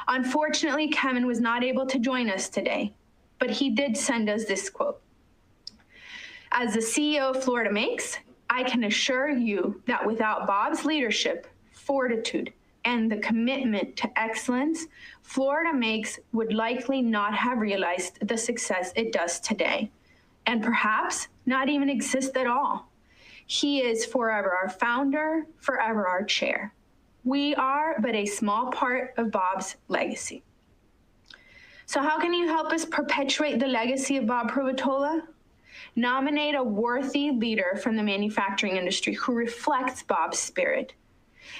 Unfortunately, Kevin was not able to join us today, but he did send us this quote. As the CEO of Florida Makes, I can assure you that without Bob's leadership, fortitude, and the commitment to excellence, Florida Makes would likely not have realized the success it does today, and perhaps not even exist at all. He is forever our founder, forever our chair. We are but a small part of Bob's legacy. So how can you help us perpetuate the legacy of Bob Provatola? Nominate a worthy leader from the manufacturing industry who reflects Bob's spirit.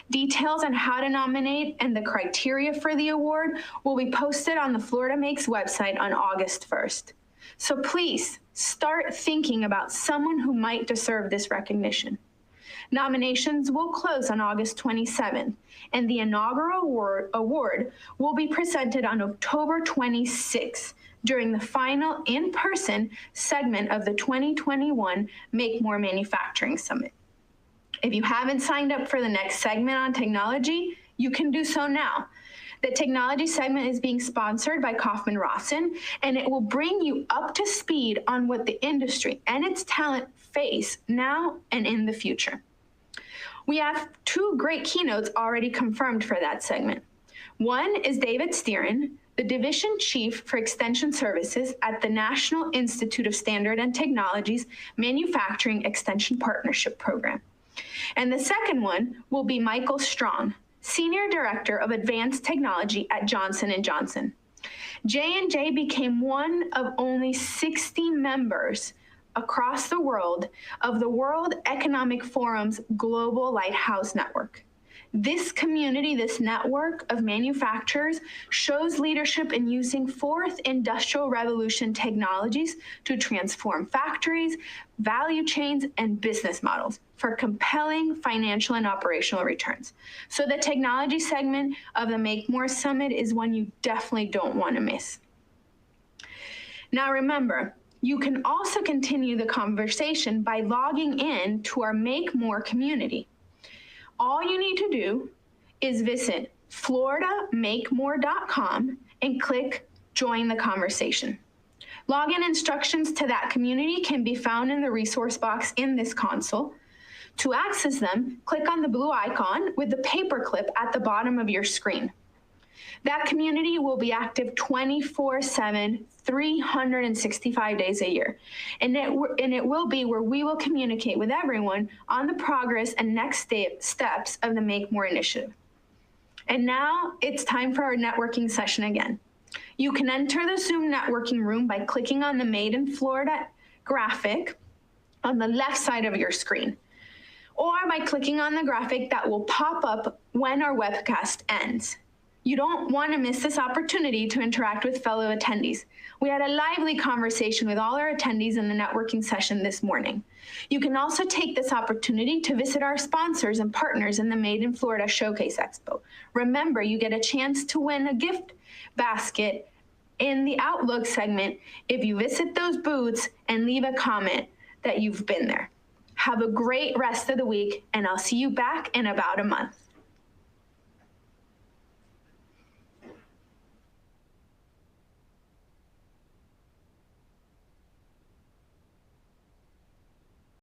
Details on how to nominate and the criteria for the award will be posted on the Florida Makes website on August 1st. So please start thinking about someone who might deserve this recognition. Nominations will close on August 27th, and the inaugural award will be presented on October 26th during the final in-person segment of the 2021 MakeMore Manufacturing Summit. If you haven't signed up for the next segment on technology, you can do so now. The technology segment is being sponsored by Kaufman Rawson, and it will bring you up to speed on what the industry and its talent face now and in the future. We have two great keynotes already confirmed for that segment. One is David Steeren, the Division Chief for Extension Services at the National Institute of Standard and Technology's Manufacturing Extension Partnership Program. And the second one will be Michael Strong, Senior Director of Advanced Technology at Johnson & Johnson. J&J became one of only 60 members across the world of the World Economic Forum's Global Lighthouse Network. This community, this network of manufacturers, shows leadership in using fourth industrial revolution technologies to transform factories, value chains, and business models for compelling financial and operational returns. So the technology segment of the MakeMore Summit is one you definitely don't want to miss. Now remember, you can also continue the conversation by logging in to our MakeMore community. All you need to do is visit floridamakemore.com and click Join the Conversation. Login instructions to that community can be found in the resource box in this console. To access them, click on the blue icon with the paperclip at the bottom of your screen. That community will be active 24/7, 365 days a year. And it will be where we will communicate with everyone on the progress and next steps of the MakeMore initiative. And now it's time for our networking session again. You can enter the Zoom networking room by clicking on the Made in Florida graphic on the left side of your screen, or by clicking on the graphic that will pop up when our webcast ends. You don't want to miss this opportunity to interact with fellow attendees. We had a lively conversation with all our attendees in the networking session this morning. You can also take this opportunity to visit our sponsors and partners in the Made in Florida Showcase Expo. Remember, you get a chance to win a gift basket in the Outlook segment if you visit those booths and leave a comment that you've been there. Have a great rest of the week, and I'll see you back in about a month.